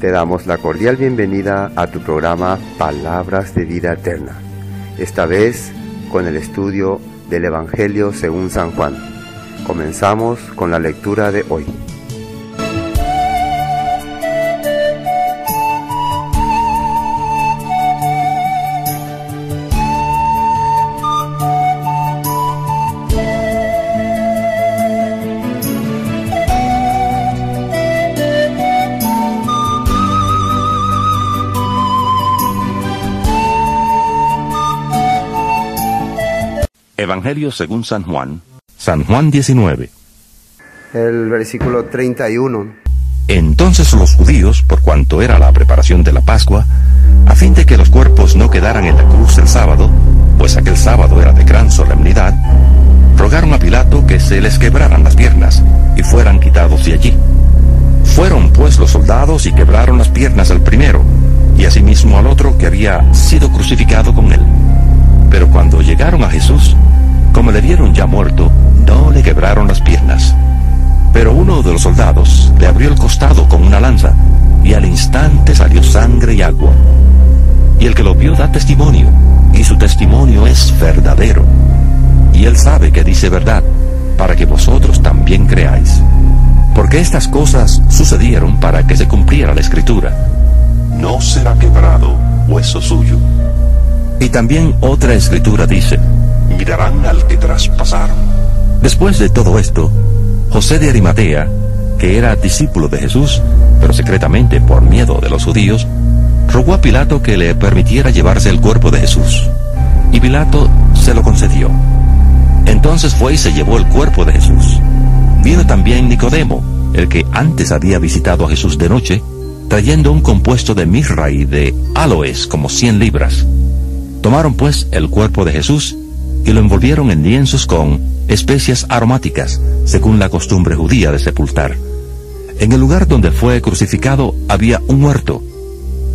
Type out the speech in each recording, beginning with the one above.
Te damos la cordial bienvenida a tu programa Palabras de Vida Eterna, esta vez con el estudio del Evangelio según San Juan. Comenzamos con la lectura de hoy. Evangelio según San Juan 19. El versículo 31. Entonces los judíos, por cuanto era la preparación de la Pascua, a fin de que los cuerpos no quedaran en la cruz el sábado, pues aquel sábado era de gran solemnidad, rogaron a Pilato que se les quebraran las piernas y fueran quitados de allí. Fueron pues los soldados y quebraron las piernas al primero, y asimismo al otro que había sido crucificado con él. Pero cuando llegaron a Jesús, como le vieron ya muerto, no le quebraron las piernas. Pero uno de los soldados le abrió el costado con una lanza, y al instante salió sangre y agua. Y el que lo vio da testimonio, y su testimonio es verdadero. Y él sabe que dice verdad, para que vosotros también creáis. Porque estas cosas sucedieron para que se cumpliera la Escritura: no será quebrado hueso suyo. Y también otra escritura dice: mirarán al que traspasaron. Después de todo esto, José de Arimatea, que era discípulo de Jesús, pero secretamente por miedo de los judíos, rogó a Pilato que le permitiera llevarse el cuerpo de Jesús. Y Pilato se lo concedió. Entonces fue y se llevó el cuerpo de Jesús. Vino también Nicodemo, el que antes había visitado a Jesús de noche, trayendo un compuesto de mirra y de áloes como 100 libras. Tomaron pues el cuerpo de Jesús y lo envolvieron en lienzos con especias aromáticas, según la costumbre judía de sepultar. En el lugar donde fue crucificado había un huerto,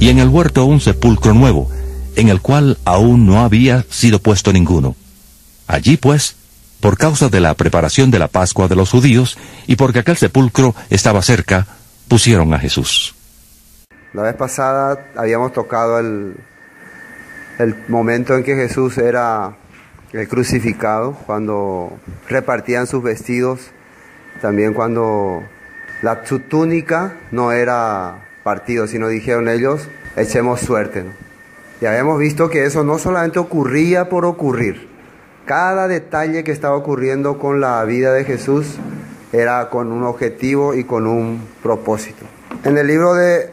y en el huerto un sepulcro nuevo, en el cual aún no había sido puesto ninguno. Allí pues, por causa de la preparación de la Pascua de los judíos, y porque aquel sepulcro estaba cerca, pusieron a Jesús. La vez pasada habíamos tocado el momento en que Jesús era el crucificado, cuando repartían sus vestidos, también cuando su túnica no era partido, sino dijeron ellos: echemos suerte, ¿no? Y habíamos visto que eso no solamente ocurría por ocurrir. Cada detalle que estaba ocurriendo con la vida de Jesús era con un objetivo y con un propósito. En el libro de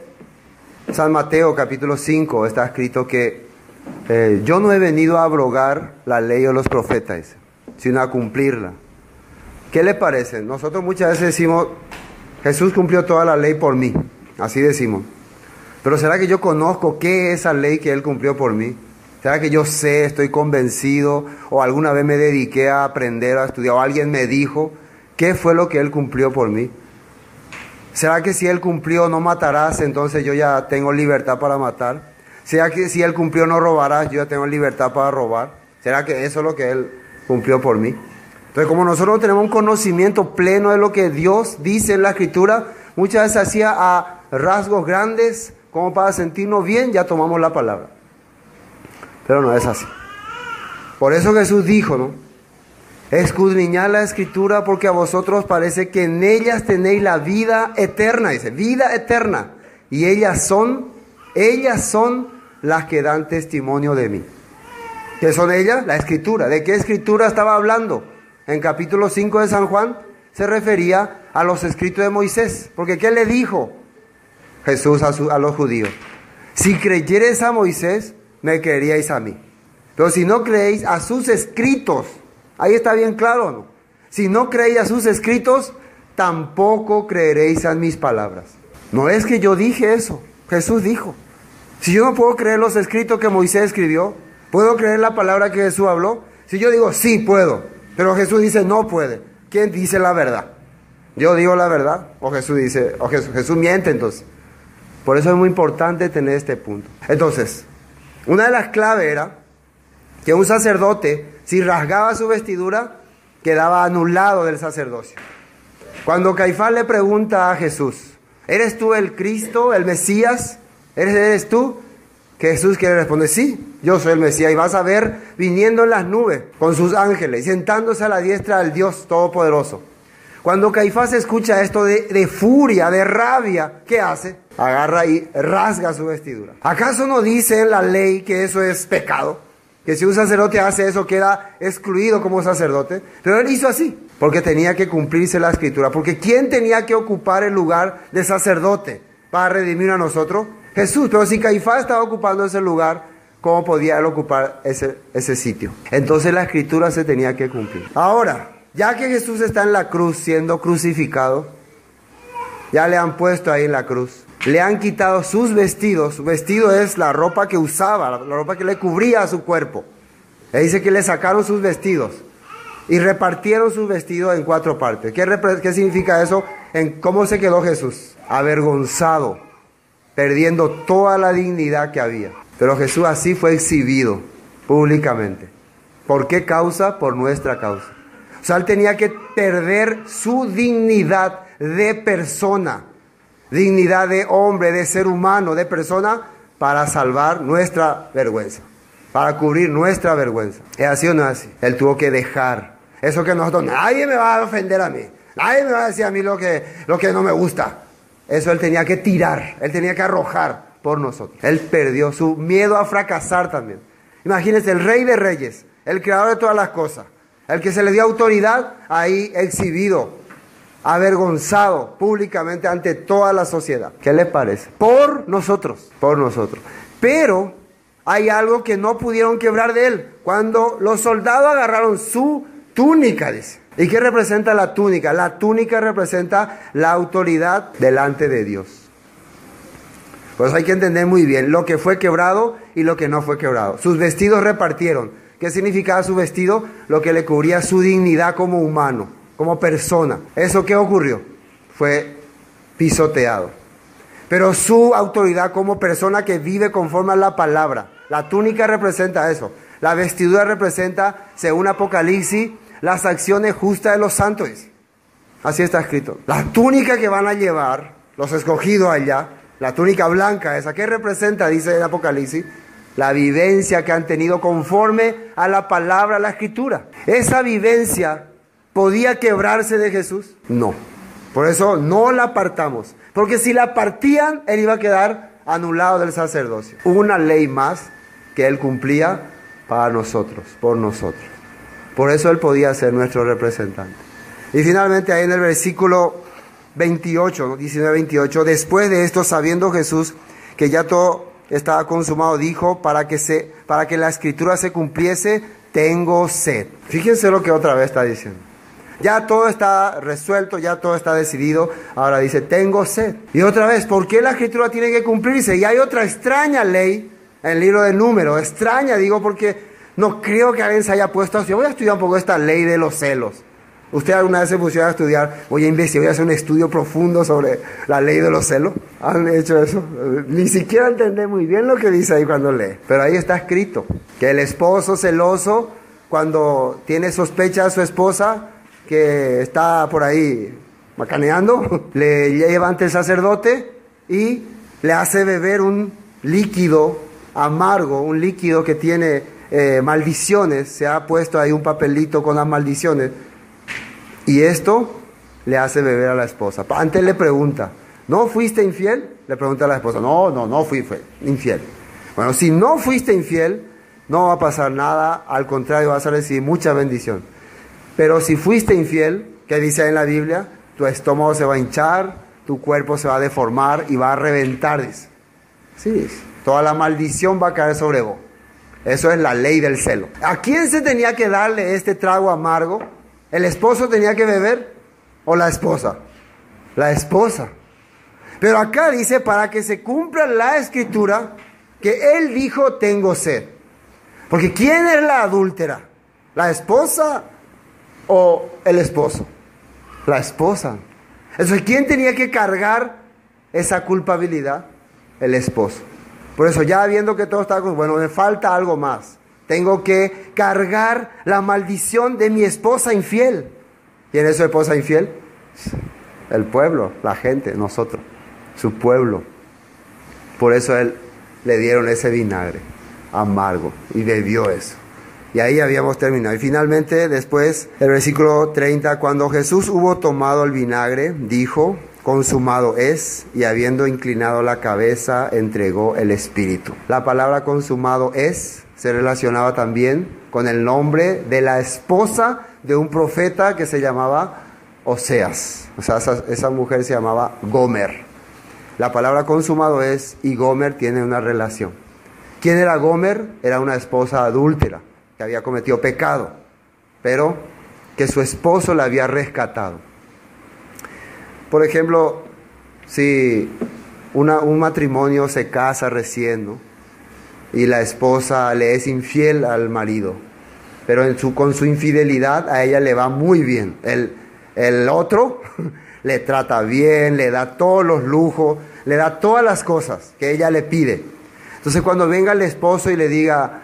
San Mateo, capítulo 5, está escrito que yo no he venido a abrogar la ley o los profetas, sino a cumplirla. ¿Qué le parece? Nosotros muchas veces decimos: Jesús cumplió toda la ley por mí, así decimos. Pero ¿será que yo conozco qué es esa ley que Él cumplió por mí? ¿Será que yo sé, estoy convencido, o alguna vez me dediqué a aprender, a estudiar, o alguien me dijo qué fue lo que Él cumplió por mí? ¿Será que si Él cumplió no matarás, entonces yo ya tengo libertad para matar? ¿Será que si Él cumplió no robarás, yo ya tengo libertad para robar? ¿Será que eso es lo que Él cumplió por mí? Entonces, como nosotros tenemos un conocimiento pleno de lo que Dios dice en la Escritura, muchas veces hacía a rasgos grandes, como para sentirnos bien, ya tomamos la palabra. Pero no es así. Por eso Jesús dijo, ¿no? Escudriñad la Escritura, porque a vosotros parece que en ellas tenéis la vida eterna, dice, vida eterna. Y ellas son las que dan testimonio de mí. ¿Qué son ellas? La Escritura. ¿De qué Escritura estaba hablando? En capítulo 5 de San Juan se refería a los escritos de Moisés. Porque ¿qué le dijo Jesús a los judíos? Si creyereis a Moisés, me creeríais a mí. Pero si no creéis a sus escritos, ahí está bien claro, ¿no? Si no creéis a sus escritos, tampoco creeréis a mis palabras. No es que yo dije eso, Jesús dijo. Si yo no puedo creer los escritos que Moisés escribió, ¿puedo creer la palabra que Jesús habló? Si yo digo, sí puedo, pero Jesús dice, no puede. ¿Quién dice la verdad? ¿Yo digo la verdad? ¿O Jesús dice, o Jesús miente entonces? Por eso es muy importante tener este punto. Entonces, una de las claves era que un sacerdote, si rasgaba su vestidura, quedaba anulado del sacerdocio. Cuando Caifás le pregunta a Jesús, ¿Eres tú el Cristo, el Mesías? ¿Eres tú? Que Jesús quiere responder, sí, yo soy el Mesías. Y vas a ver viniendo en las nubes con sus ángeles, sentándose a la diestra del Dios Todopoderoso. Cuando Caifás escucha esto de furia, de rabia, ¿qué hace? Agarra y rasga su vestidura. ¿Acaso no dice en la ley que eso es pecado? Que si un sacerdote hace eso queda excluido como sacerdote. Pero él hizo así, porque tenía que cumplirse la escritura. Porque ¿quién tenía que ocupar el lugar de sacerdote para redimir a nosotros? Jesús. Pero si Caifás estaba ocupando ese lugar, ¿cómo podía él ocupar ese sitio? Entonces la escritura se tenía que cumplir. Ahora, ya que Jesús está en la cruz siendo crucificado, ya le han puesto ahí en la cruz, le han quitado sus vestidos. Su vestido es la ropa que usaba, la ropa que le cubría a su cuerpo. Le dice que le sacaron sus vestidos y repartieron sus vestidos en 4 partes. ¿Qué significa eso? En cómo se quedó Jesús, avergonzado, perdiendo toda la dignidad que había. Pero Jesús así fue exhibido públicamente. ¿Por qué causa? Por nuestra causa. O sea, él tenía que perder su dignidad de persona, dignidad de hombre, de ser humano, de persona, para salvar nuestra vergüenza, para cubrir nuestra vergüenza. ¿Es así o no es así? Él tuvo que dejar eso que nosotros, nadie me va a ofender a mí, nadie me va a decir a mí lo que no me gusta. Eso él tenía que tirar, él tenía que arrojar por nosotros. Él perdió su miedo a fracasar también. Imagínense, el Rey de Reyes, el creador de todas las cosas, el que se le dio autoridad, ahí exhibido, avergonzado públicamente ante toda la sociedad. ¿Qué les parece? Por nosotros. Pero hay algo que no pudieron quebrar de él. Cuando los soldados agarraron su túnica, dice. ¿Y qué representa la túnica? La túnica representa la autoridad delante de Dios. Pues hay que entender muy bien lo que fue quebrado y lo que no fue quebrado. Sus vestidos repartieron. ¿Qué significaba su vestido? Lo que le cubría su dignidad como humano, como persona. ¿Eso qué ocurrió? Fue pisoteado. Pero su autoridad como persona que vive conforme a la palabra. La túnica representa eso. La vestidura representa, según Apocalipsis, las acciones justas de los santos. Así está escrito. La túnica que van a llevar los escogidos allá, la túnica blanca esa, ¿qué representa? Dice el Apocalipsis. La vivencia que han tenido conforme a la palabra, a la escritura. ¿Esa vivencia podía quebrarse de Jesús? No. Por eso no la apartamos. Porque si la partían, él iba a quedar anulado del sacerdocio. Una ley más que él cumplía para nosotros, por nosotros. Por eso él podía ser nuestro representante. Y finalmente ahí en el versículo 28, 19-28, después de esto, sabiendo Jesús que ya todo estaba consumado, dijo, para que la escritura se cumpliese, tengo sed. Fíjense lo que otra vez está diciendo. Ya todo está resuelto, ya todo está decidido. Ahora dice, tengo sed. Y otra vez, ¿por qué la escritura tiene que cumplirse? Y hay otra extraña ley en el libro de Números. Extraña, digo, porque no creo que alguien se haya puesto así. Voy a estudiar un poco esta ley de los celos. ¿Usted alguna vez se pusieron a estudiar? Voy a investigar, voy a hacer un estudio profundo sobre la ley de los celos. ¿Han hecho eso? Ni siquiera entendé muy bien lo que dice ahí cuando lee. Pero ahí está escrito que el esposo celoso, cuando tiene sospecha a su esposa, que está por ahí macaneando, le lleva ante el sacerdote y le hace beber un líquido amargo, un líquido que tiene maldiciones. Se ha puesto ahí un papelito con las maldiciones. Y esto le hace beber a la esposa. Antes le pregunta, ¿no fuiste infiel? Le pregunta a la esposa, no fui infiel. Bueno, si no fuiste infiel, no va a pasar nada, al contrario, vas a recibir mucha bendición. Pero si fuiste infiel, ¿qué dice en la Biblia? Tu estómago se va a hinchar, tu cuerpo se va a deformar y va a reventar, dice. Sí, dice. Toda la maldición va a caer sobre vos. Eso es la ley del celo. ¿A quién se tenía que darle este trago amargo? ¿El esposo tenía que beber o la esposa? La esposa. Pero acá dice, para que se cumpla la escritura, que él dijo, tengo sed. Porque ¿quién es la adúltera? ¿La esposa o el esposo? La esposa. Entonces, ¿quién tenía que cargar esa culpabilidad? El esposo. Por eso, ya viendo que todo está, bueno, me falta algo más. Tengo que cargar la maldición de mi esposa infiel. ¿Quién es su esposa infiel? El pueblo, la gente, nosotros. su pueblo. Por eso a él le dieron ese vinagre amargo y bebió eso. Y ahí habíamos terminado. Y finalmente, después, el versículo 30, cuando Jesús hubo tomado el vinagre, dijo: consumado es, y habiendo inclinado la cabeza, entregó el espíritu. La palabra consumado es se relacionaba también con el nombre de la esposa de un profeta que se llamaba Oseas. O sea, esa mujer se llamaba Gomer. La palabra consumado es y Gomer tiene una relación. ¿Quién era Gomer? Era una esposa adúltera que había cometido pecado, pero que su esposo la había rescatado. Por ejemplo, si un matrimonio se casa recién, ¿no?, y la esposa le es infiel al marido, pero con su infidelidad a ella le va muy bien. El otro le trata bien, le da todos los lujos, le da todas las cosas que ella le pide. Entonces cuando venga el esposo y le diga,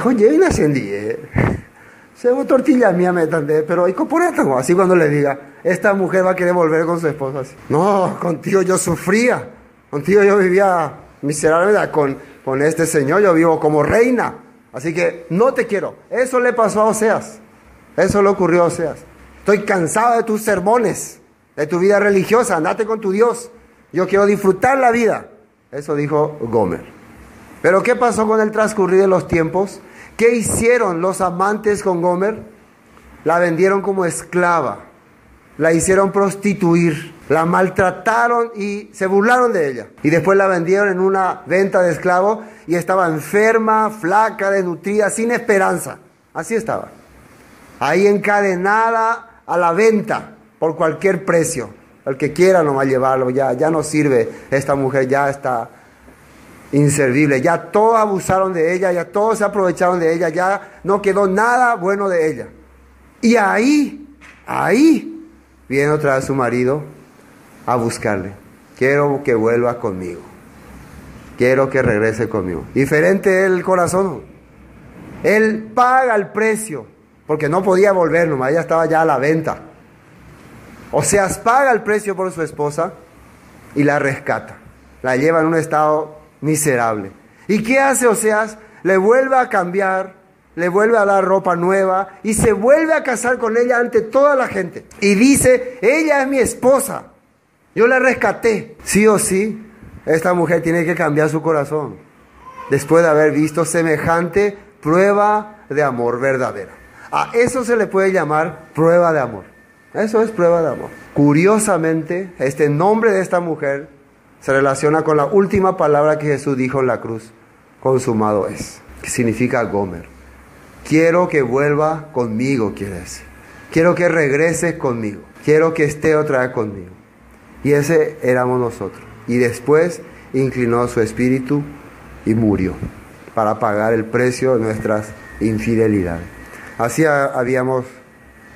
oye, se tortilla mía me tande, pero ¿y por esto? Así cuando le diga, esta mujer va a querer volver con su esposo así. No, contigo yo sufría, contigo yo vivía miserable, con este señor yo vivo como reina, así que no te quiero. Eso le pasó a Oseas, eso le ocurrió a Oseas. Estoy cansado de tus sermones, de tu vida religiosa, andate con tu Dios, yo quiero disfrutar la vida. Eso dijo Gomer. Pero ¿qué pasó con el transcurrir de los tiempos? ¿Qué hicieron los amantes con Gomer? La vendieron como esclava, la hicieron prostituir, la maltrataron y se burlaron de ella. Y después la vendieron en una venta de esclavos y estaba enferma, flaca, desnutrida, sin esperanza. Así estaba. Ahí encadenada a la venta por cualquier precio. El que quiera nomás llevarlo, ya no sirve. Esta mujer ya está inservible. Ya todos abusaron de ella, ya todos se aprovecharon de ella, ya no quedó nada bueno de ella. Y ahí viene otra vez su marido a buscarle. Quiero que vuelva conmigo. Quiero que regrese conmigo. Diferente el corazón. Él paga el precio, porque no podía volver nomás, ella estaba ya a la venta. Oseas paga el precio por su esposa y la rescata. La lleva en un estado miserable. ¿Y qué hace Oseas? Le vuelve a cambiar, le vuelve a dar ropa nueva y se vuelve a casar con ella ante toda la gente. Y dice, ella es mi esposa, yo la rescaté. Sí o sí, esta mujer tiene que cambiar su corazón después de haber visto semejante prueba de amor verdadera. A eso se le puede llamar prueba de amor. Eso es prueba de amor. Curiosamente, este nombre de esta mujer se relaciona con la última palabra que Jesús dijo en la cruz: consumado es, que significa Gomer. Quiero que vuelva conmigo, quiere decir. Quiero que regrese conmigo. Quiero que esté otra vez conmigo. Y ese éramos nosotros. Y después inclinó su espíritu y murió para pagar el precio de nuestras infidelidades. Así habíamos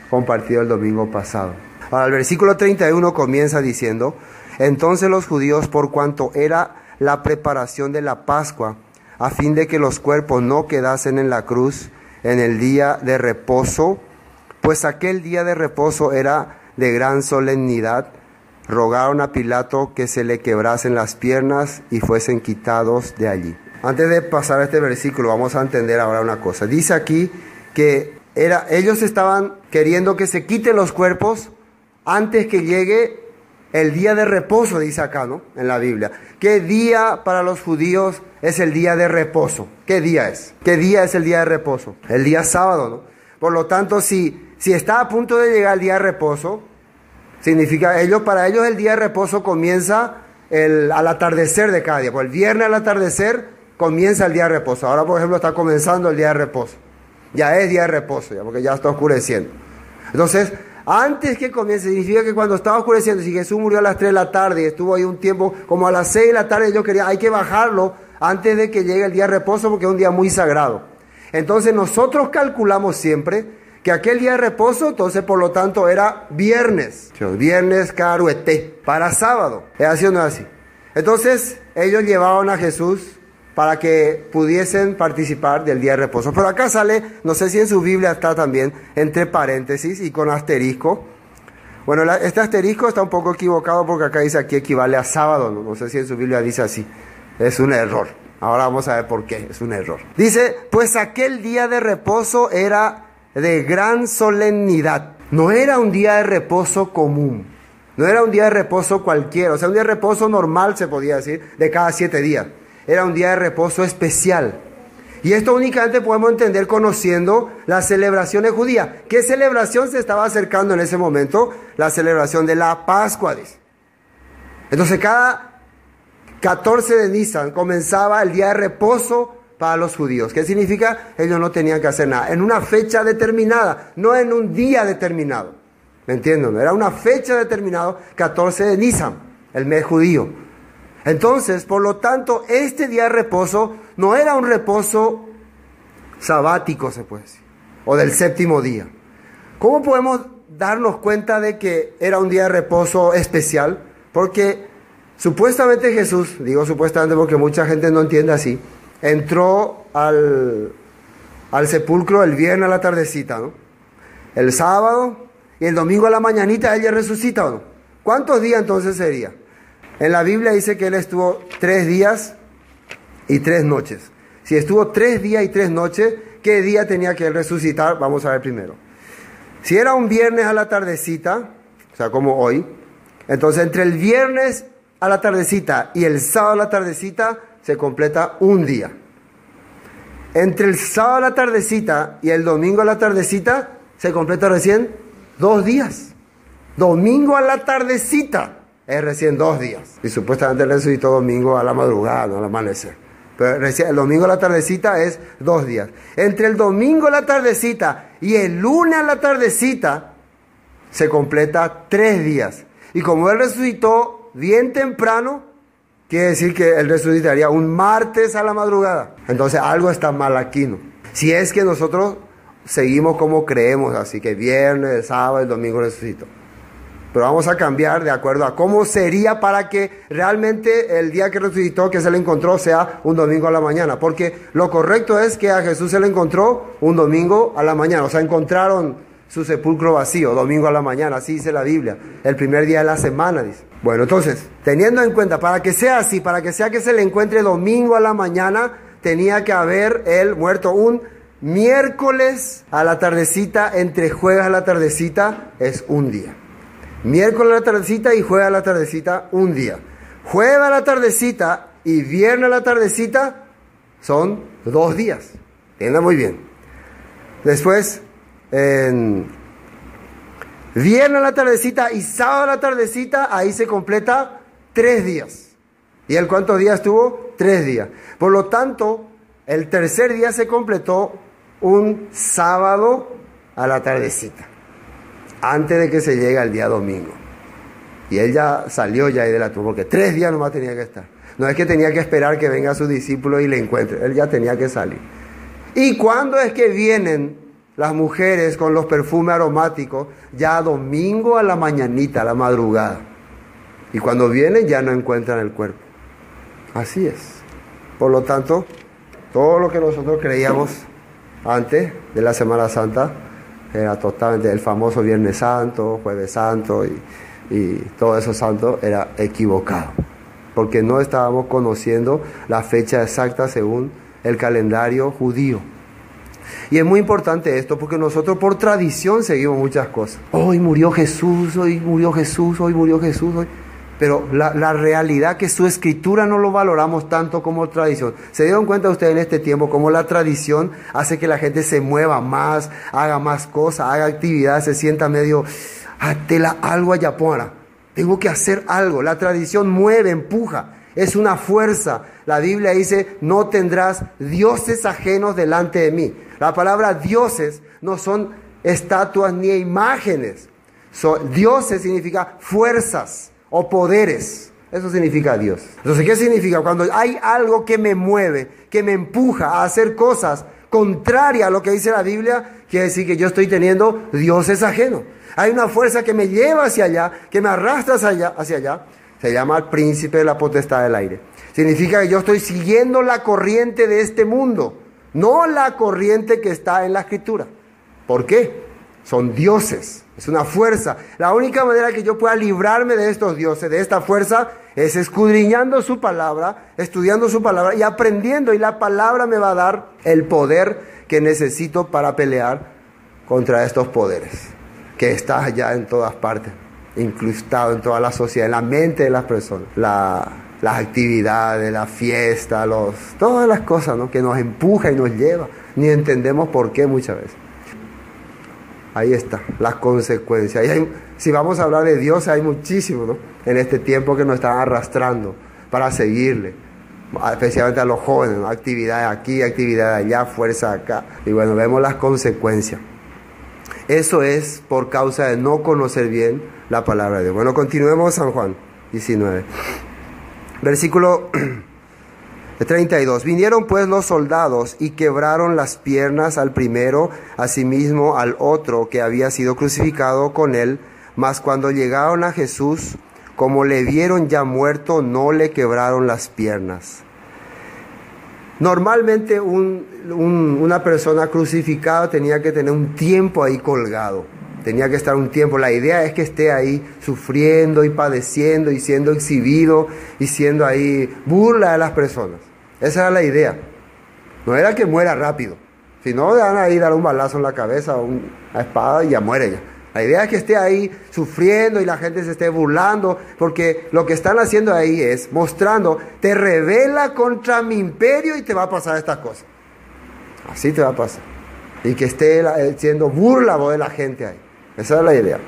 compartido el domingo pasado. Ahora el versículo 31 comienza diciendo: entonces los judíos, por cuanto era la preparación de la Pascua, a fin de que los cuerpos no quedasen en la cruz en el día de reposo, pues aquel día de reposo era de gran solemnidad, rogaron a Pilato que se le quebrasen las piernas y fuesen quitados de allí. Antes de pasar a este versículo, vamos a entender ahora una cosa. Dice aquí que ellos estaban queriendo que se quiten los cuerpos antes que llegue el día de reposo, dice acá, ¿no?, en la Biblia. ¿Qué día para los judíos es el día de reposo? ¿Qué día es? ¿Qué día es el día de reposo? El día sábado, ¿no? Por lo tanto, si está a punto de llegar el día de reposo, significa, para ellos el día de reposo comienza al atardecer de cada día. Pues el viernes al atardecer comienza el día de reposo. Ahora, por ejemplo, está comenzando el día de reposo. Ya es día de reposo, ya, porque ya está oscureciendo. Entonces, antes que comience, significa que cuando estaba oscureciendo, si Jesús murió a las 3 de la tarde y estuvo ahí un tiempo, como a las 6 de la tarde, hay que bajarlo antes de que llegue el día de reposo, porque es un día muy sagrado. Entonces nosotros calculamos siempre que aquel día de reposo, entonces por lo tanto era viernes. Viernes caruete, para sábado. ¿Es así o no es así? Entonces ellos llevaban a Jesús para que pudiesen participar del día de reposo. Pero acá sale, no sé si en su Biblia está también, entre paréntesis y con asterisco, Bueno, este asterisco está un poco equivocado porque acá dice aquí equivale a sábado. No sé si en su Biblia dice así. Es un error. Ahora vamos a ver por qué. Es un error. Dice, pues aquel día de reposo era de gran solemnidad. No era un día de reposo común. No era un día de reposo cualquiera. O sea, un día de reposo normal se podía decir, de cada 7 días. Era un día de reposo especial. Y esto únicamente podemos entender conociendo las celebraciones judías. ¿Qué celebración se estaba acercando en ese momento? La celebración de la Pascua, dice. Entonces cada 14 de Nisan comenzaba el día de reposo para los judíos. ¿Qué significa? Ellos no tenían que hacer nada. En una fecha determinada, no en un día determinado. ¿Me entienden? Era una fecha determinada, 14 de Nisan, el mes judío. Entonces, por lo tanto, este día de reposo no era un reposo sabático, se puede decir, o del séptimo día. ¿Cómo podemos darnos cuenta de que era un día de reposo especial? Porque supuestamente Jesús, digo supuestamente porque mucha gente no entiende así, entró al sepulcro el viernes a la tardecita, ¿no? El sábado y el domingo a la mañanita él ya resucita, ¿o no? ¿Cuántos días entonces sería? En la Biblia dice que él estuvo 3 días y 3 noches. Si estuvo 3 días y 3 noches, ¿qué día tenía que él resucitar? Vamos a ver primero. Si era un viernes a la tardecita, o sea, como hoy, entonces entre el viernes a la tardecita y el sábado a la tardecita se completa un día. Entre el sábado a la tardecita y el domingo a la tardecita se completa recién 2 días. Domingo a la tardecita es recién 2 días. Y supuestamente él resucitó domingo a la madrugada, no al amanecer. Pero recién, el domingo a la tardecita es 2 días. Entre el domingo a la tardecita y el lunes a la tardecita se completa 3 días. Y como él resucitó bien temprano, quiere decir que él resucitaría un martes a la madrugada. Entonces algo está mal aquí, ¿no? Si es que nosotros seguimos como creemos, así que viernes, sábado, el domingo resucitó. Pero vamos a cambiar de acuerdo a cómo sería para que realmente el día que resucitó, que se le encontró, sea un domingo a la mañana. Porque lo correcto es que a Jesús se le encontró un domingo a la mañana. O sea, encontraron su sepulcro vacío, domingo a la mañana, así dice la Biblia. El primer día de la semana, dice. Bueno, entonces, teniendo en cuenta, para que sea así, para que sea que se le encuentre domingo a la mañana, tenía que haber él muerto un miércoles a la tardecita, entre jueves a la tardecita, es un día. Miércoles a la tardecita y jueves a la tardecita, un día. Jueves a la tardecita y viernes a la tardecita son 2 días. Entiendan muy bien. Después, viernes a la tardecita y sábado a la tardecita, ahí se completa 3 días. ¿Y él cuántos días tuvo? 3 días. Por lo tanto, el tercer día se completó un sábado a la tardecita, antes de que se llegue al día domingo. Y él ya salió ya ahí de la tumba, porque 3 días nomás tenía que estar. No es que tenía que esperar que venga su discípulo y le encuentre. Él ya tenía que salir. ¿Y cuándo es que vienen las mujeres con los perfumes aromáticos? Ya domingo a la mañanita, a la madrugada. Y cuando vienen ya no encuentran el cuerpo. Así es. Por lo tanto, todo lo que nosotros creíamos antes de la Semana Santa era totalmente el famoso Viernes Santo, Jueves Santo y todo eso santo era equivocado, porque no estábamos conociendo la fecha exacta según el calendario judío. Y es muy importante esto porque nosotros por tradición seguimos muchas cosas. Hoy murió Jesús, hoy murió Jesús, hoy murió Jesús, hoy. Pero la realidad que su escritura no lo valoramos tanto como tradición. ¿Se dieron cuenta ustedes en este tiempo cómo la tradición hace que la gente se mueva más, haga más cosas, haga actividades, se sienta medio, tela algo allá por tengo que hacer algo? La tradición mueve, empuja, es una fuerza. La Biblia dice, no tendrás dioses ajenos delante de mí. La palabra dioses no son estatuas ni imágenes. Dioses significa fuerzas o poderes. Eso significa Dios. Entonces, ¿qué significa? Cuando hay algo que me mueve, que me empuja a hacer cosas contrarias a lo que dice la Biblia, quiere decir que yo estoy teniendo dioses ajenos. Hay una fuerza que me lleva hacia allá, que me arrastra hacia allá. Se llama el príncipe de la potestad del aire. Significa que yo estoy siguiendo la corriente de este mundo, no la corriente que está en la Escritura. ¿Por qué? son dioses, es una fuerza. La única manera que yo pueda librarme de estos dioses, de esta fuerza, es escudriñando su palabra, estudiando su palabra y aprendiendo. Y la palabra me va a dar el poder que necesito para pelear contra estos poderes, que está allá en todas partes, incrustado en toda la sociedad, en la mente de las personas. Las actividades, la fiesta, todas las cosas, ¿no?, que nos empuja y nos lleva. Ni entendemos por qué muchas veces. Ahí está, las consecuencias. Si vamos a hablar de Dios, hay muchísimo, ¿no?, en este tiempo que nos están arrastrando para seguirle. Especialmente a los jóvenes, ¿no? Actividades aquí, actividades allá, fuerza acá. Y bueno, vemos las consecuencias. Eso es por causa de no conocer bien la palabra de Dios. Bueno, continuemos San Juan 19. Versículo 32. Vinieron pues los soldados y quebraron las piernas al primero, asimismo al otro que había sido crucificado con él. Mas cuando llegaron a Jesús, como le vieron ya muerto, no le quebraron las piernas. Normalmente una persona crucificada tenía que tener un tiempo ahí colgado. Tenía que estar un tiempo. La idea es que esté ahí sufriendo y padeciendo y siendo exhibido y siendo ahí burla de las personas. Esa era la idea. No era que muera rápido. Si no, le van a ir a dar un balazo en la cabeza o una espada y ya muere ya. La idea es que esté ahí sufriendo y la gente se esté burlando, porque lo que están haciendo ahí es mostrando, te rebela contra mi imperio y te va a pasar estas cosas. Así te va a pasar. Y que esté siendo burla de la gente ahí. Esa es la idea.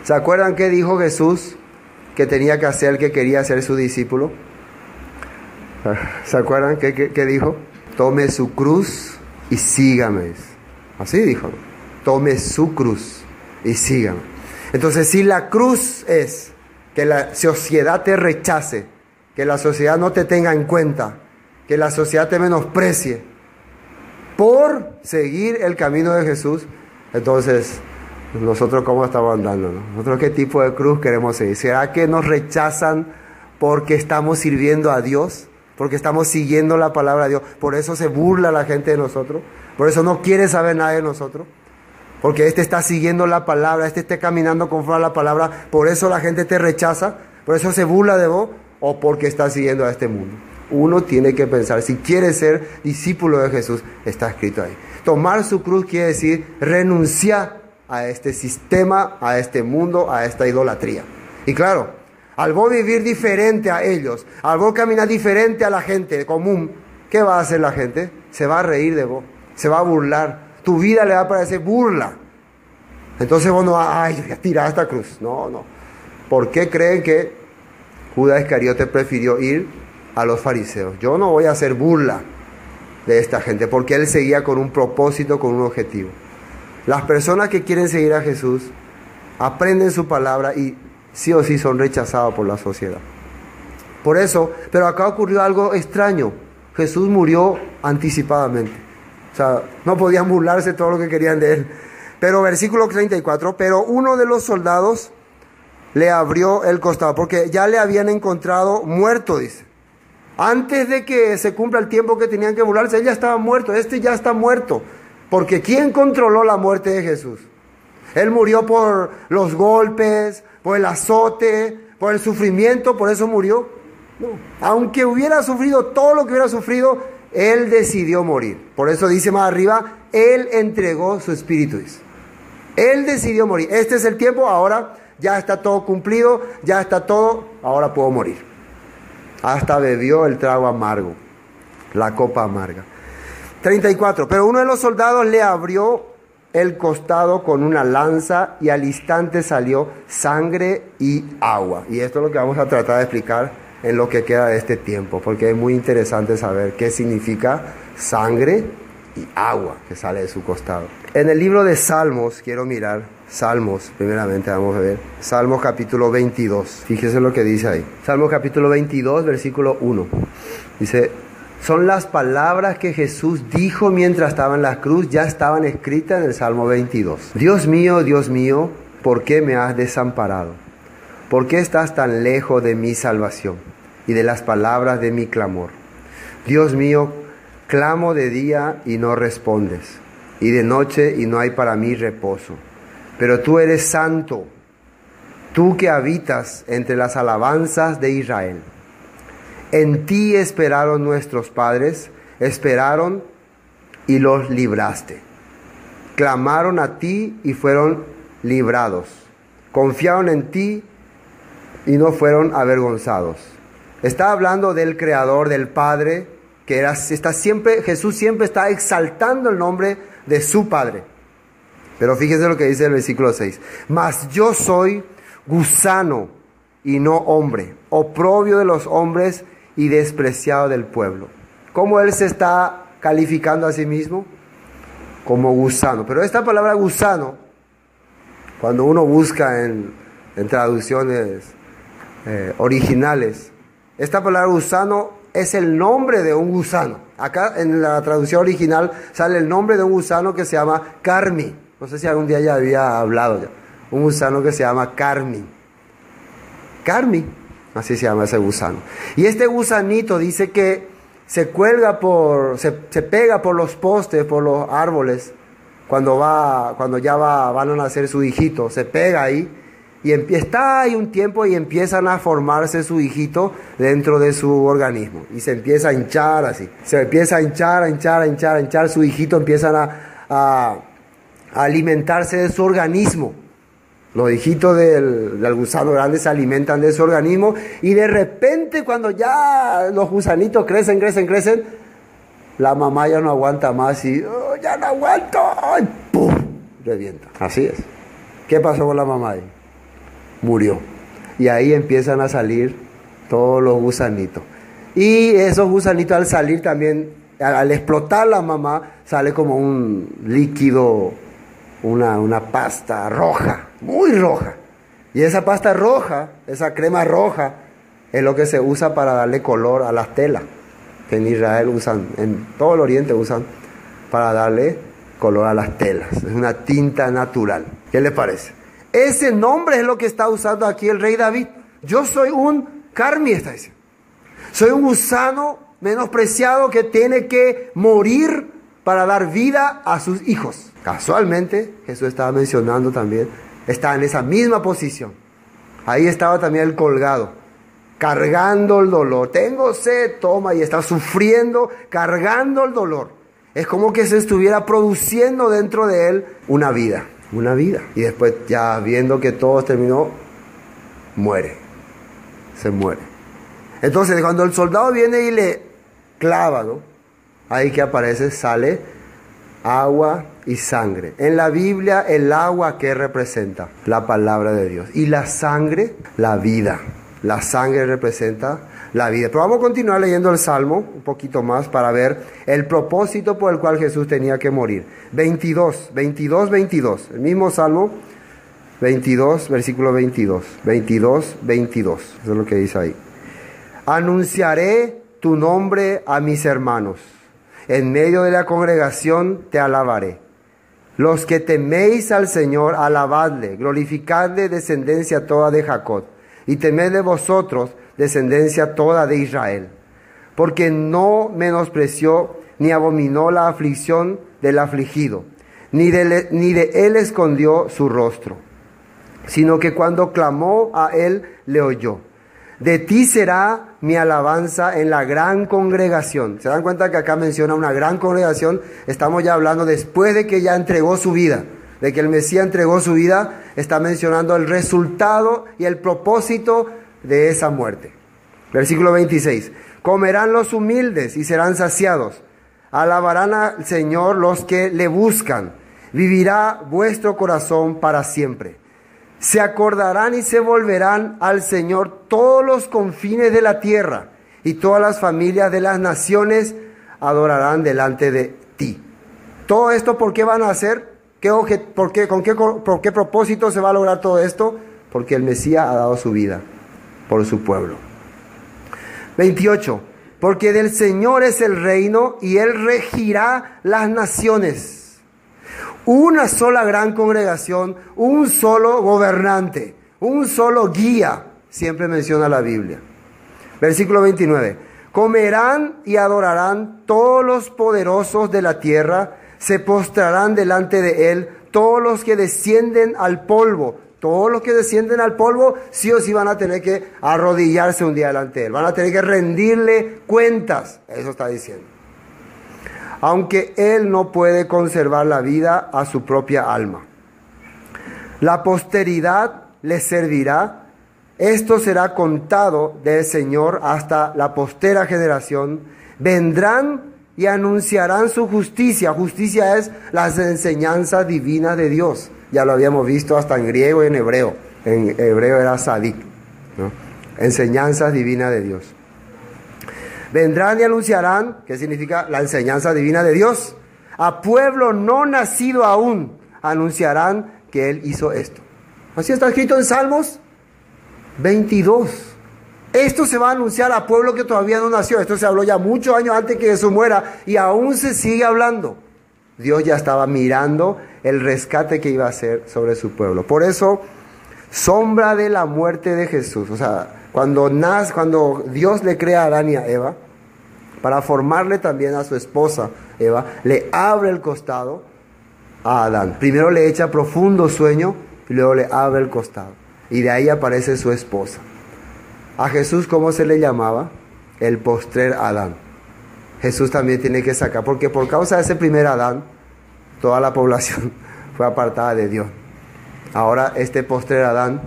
¿Se acuerdan qué dijo Jesús que tenía que hacer el que quería ser su discípulo? ¿Se acuerdan qué dijo? Tome su cruz y sígame. Así dijo. Tome su cruz y sígame. Entonces, si la cruz es que la sociedad te rechace, que la sociedad no te tenga en cuenta, que la sociedad te menosprecie por seguir el camino de Jesús, entonces nosotros cómo estamos andando, ¿no? Nosotros qué tipo de cruz queremos seguir. ¿Será que nos rechazan porque estamos sirviendo a Dios? Porque estamos siguiendo la palabra de Dios. Por eso se burla la gente de nosotros. Por eso no quiere saber nada de nosotros. Porque está siguiendo la palabra, está caminando conforme a la palabra. Por eso la gente te rechaza. Por eso se burla de vos. O porque está siguiendo a este mundo. Uno tiene que pensar, si quiere ser discípulo de Jesús, está escrito ahí. Tomar su cruz quiere decir renunciar a este sistema, a este mundo, a esta idolatría. Y claro, al vos vivir diferente a ellos, al vos caminar diferente a la gente común, ¿qué va a hacer la gente? Se va a reír de vos, se va a burlar. Tu vida le va a parecer burla. Entonces vos no vas, ay, voy a tirar esta cruz. No. ¿Por qué creen que Judas Iscariote prefirió ir a los fariseos? Yo no voy a hacer burla de esta gente, porque él seguía con un propósito, con un objetivo. Las personas que quieren seguir a Jesús aprenden su palabra y sí o sí son rechazados por la sociedad. Por eso, pero acá ocurrió algo extraño. Jesús murió anticipadamente. O sea, no podían burlarse todo lo que querían de él. Pero versículo 34, pero uno de los soldados le abrió el costado, porque ya le habían encontrado muerto, dice. Antes de que se cumpla el tiempo que tenían que burlarse, él ya estaba muerto, ya está muerto. Porque ¿quién controló la muerte de Jesús? Él murió por los golpes, por el azote, por el sufrimiento, por eso murió. No. Aunque hubiera sufrido todo lo que hubiera sufrido, él decidió morir. Por eso dice más arriba, él entregó su espíritu. Dice. Él decidió morir. Este es el tiempo, ahora ya está todo cumplido, ya está todo, ahora puedo morir. Hasta bebió el trago amargo, la copa amarga. 34. Pero uno de los soldados le abrió el costado con una lanza y al instante salió sangre y agua. Y esto es lo que vamos a tratar de explicar en lo que queda de este tiempo, porque es muy interesante saber qué significa sangre y agua que sale de su costado. En el libro de Salmos, quiero mirar, Salmos, primeramente vamos a ver, Salmos capítulo 22, fíjese lo que dice ahí. Salmos capítulo 22, versículo 1, dice: son las palabras que Jesús dijo mientras estaba en la cruz, ya estaban escritas en el Salmo 22. Dios mío, ¿por qué me has desamparado? ¿Por qué estás tan lejos de mi salvación y de las palabras de mi clamor? Dios mío, clamo de día y no respondes. y de noche, y no hay para mí reposo. Pero tú eres santo, tú que habitas entre las alabanzas de Israel. En ti esperaron nuestros padres, esperaron y los libraste. Clamaron a ti y fueron librados. Confiaron en ti y no fueron avergonzados. Está hablando del Creador, del Padre, que Jesús siempre está exaltando el nombre de su Padre. Pero fíjense lo que dice el versículo 6. Mas yo soy gusano y no hombre, oprobio de los hombres y despreciado del pueblo. ¿Cómo él se está calificando a sí mismo? Como gusano. Pero esta palabra gusano, cuando uno busca en traducciones originales, esta palabra gusano es el nombre de un gusano. Acá en la traducción original sale el nombre de un gusano que se llama carmi. No sé si algún día ya había hablado ya. Un gusano que se llama carmi. Carmi, así se llama ese gusano. Y este gusanito dice que se cuelga se pega por los postes, por los árboles, cuando van a nacer su hijito, se pega ahí. Y está ahí un tiempo y empiezan a formarse su hijito dentro de su organismo. Y se empieza a hinchar así. Se empieza a hinchar. Su hijito empiezan a alimentarse de su organismo. Los hijitos del gusano grande se alimentan de su organismo. Y de repente cuando ya los gusanitos crecen, la mamá ya no aguanta más y ya no aguanto. Y ¡pum! Revienta. Así es. ¿Qué pasó con la mamá ahí? Murió. Y ahí empiezan a salir todos los gusanitos. Y esos gusanitos al salir también, al explotar la mamá, sale como un líquido, una pasta roja, muy roja. Y esa pasta roja, esa crema roja, es lo que se usa para darle color a las telas. Que en Israel usan, en todo el oriente usan para darle color a las telas. Es una tinta natural. ¿Qué les parece? Ese nombre es lo que está usando aquí el rey David. Yo soy un carmi, está diciendo. Soy un gusano menospreciado que tiene que morir para dar vida a sus hijos. Casualmente, Jesús estaba mencionando también, está en esa misma posición. Ahí estaba también el colgado, cargando el dolor. Tengo sed, toma, y está sufriendo, cargando el dolor. Es como que se estuviera produciendo dentro de él una vida. Y después, ya viendo que todo terminó, se muere. Entonces, cuando el soldado viene y le clava, ¿no? Ahí que aparece, sale agua y sangre. En la Biblia, el agua, ¿qué representa? La palabra de Dios. Y la sangre, la vida. La sangre representa la vida. Pero vamos a continuar leyendo el Salmo un poquito más para ver el propósito por el cual Jesús tenía que morir. 22. El mismo Salmo 22, versículo 22. 22. Eso es lo que dice ahí. Anunciaré tu nombre a mis hermanos. En medio de la congregación te alabaré. Los que teméis al Señor, alabadle, glorificadle, descendencia toda de Jacob. Y temed de vosotros, descendencia toda de Israel. Porque no menospreció ni abominó la aflicción del afligido, ni de él escondió su rostro, sino que cuando clamó a él, le oyó. De ti será mi alabanza en la gran congregación. ¿Se dan cuenta que acá menciona una gran congregación? Estamos ya hablando después de que ya entregó su vida, de que el Mesías entregó su vida. Está mencionando el resultado y el propósito de esa muerte. Versículo 26. Comerán los humildes y serán saciados. Alabarán al Señor los que le buscan. Vivirá vuestro corazón para siempre. Se acordarán y se volverán al Señor todos los confines de la tierra, y todas las familias de las naciones adorarán delante de ti. Todo esto, ¿por qué van a hacer? ¿Por qué propósito se va a lograr todo esto? Porque el Mesías ha dado su vida por su pueblo. 28. Porque del Señor es el reino y Él regirá las naciones. Una sola gran congregación, un solo gobernante, un solo guía, siempre menciona la Biblia. Versículo 29. Comerán y adorarán todos los poderosos de la tierra, se postrarán delante de Él todos los que descienden al polvo. Todos los que descienden al polvo, sí o sí van a tener que arrodillarse un día delante de Él. Van a tener que rendirle cuentas. Eso está diciendo. Aunque Él no puede conservar la vida a su propia alma. La posteridad le servirá. Esto será contado del Señor hasta la postera generación. Vendrán y anunciarán su justicia. Justicia es las enseñanzas divinas de Dios. Ya lo habíamos visto hasta en griego y en hebreo. En hebreo era sadik, ¿no? Enseñanzas divinas de Dios. Vendrán y anunciarán, ¿qué significa la enseñanza divina de Dios? A pueblo no nacido aún, anunciarán que Él hizo esto. Así está escrito en Salmos 22. Esto se va a anunciar a pueblo que todavía no nació. Esto se habló ya muchos años antes que Jesús muera y aún se sigue hablando. Dios ya estaba mirando el rescate que iba a hacer sobre su pueblo. Por eso, sombra de la muerte de Jesús. O sea, cuando Dios le crea a Adán y a Eva, para formarle también a su esposa Eva, le abre el costado a Adán. Primero le echa profundo sueño y luego le abre el costado. Y de ahí aparece su esposa. A Jesús, ¿cómo se le llamaba? El postrer Adán. Jesús también tiene que sacar, porque por causa de ese primer Adán, toda la población fue apartada de Dios. Ahora este postrer Adán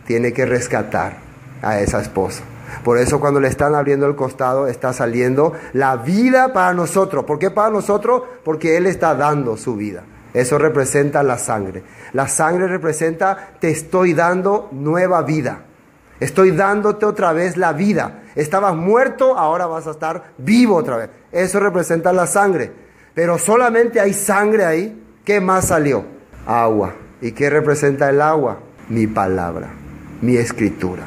tiene que rescatar a esa esposa. Por eso cuando le están abriendo el costado, está saliendo la vida para nosotros. ¿Por qué para nosotros? Porque Él está dando su vida. Eso representa la sangre. La sangre representa, te estoy dando nueva vida. Estoy dándote otra vez la vida. Estabas muerto, ahora vas a estar vivo otra vez. Eso representa la sangre. Pero solamente hay sangre ahí. ¿Qué más salió? Agua. ¿Y qué representa el agua? Mi palabra, mi escritura.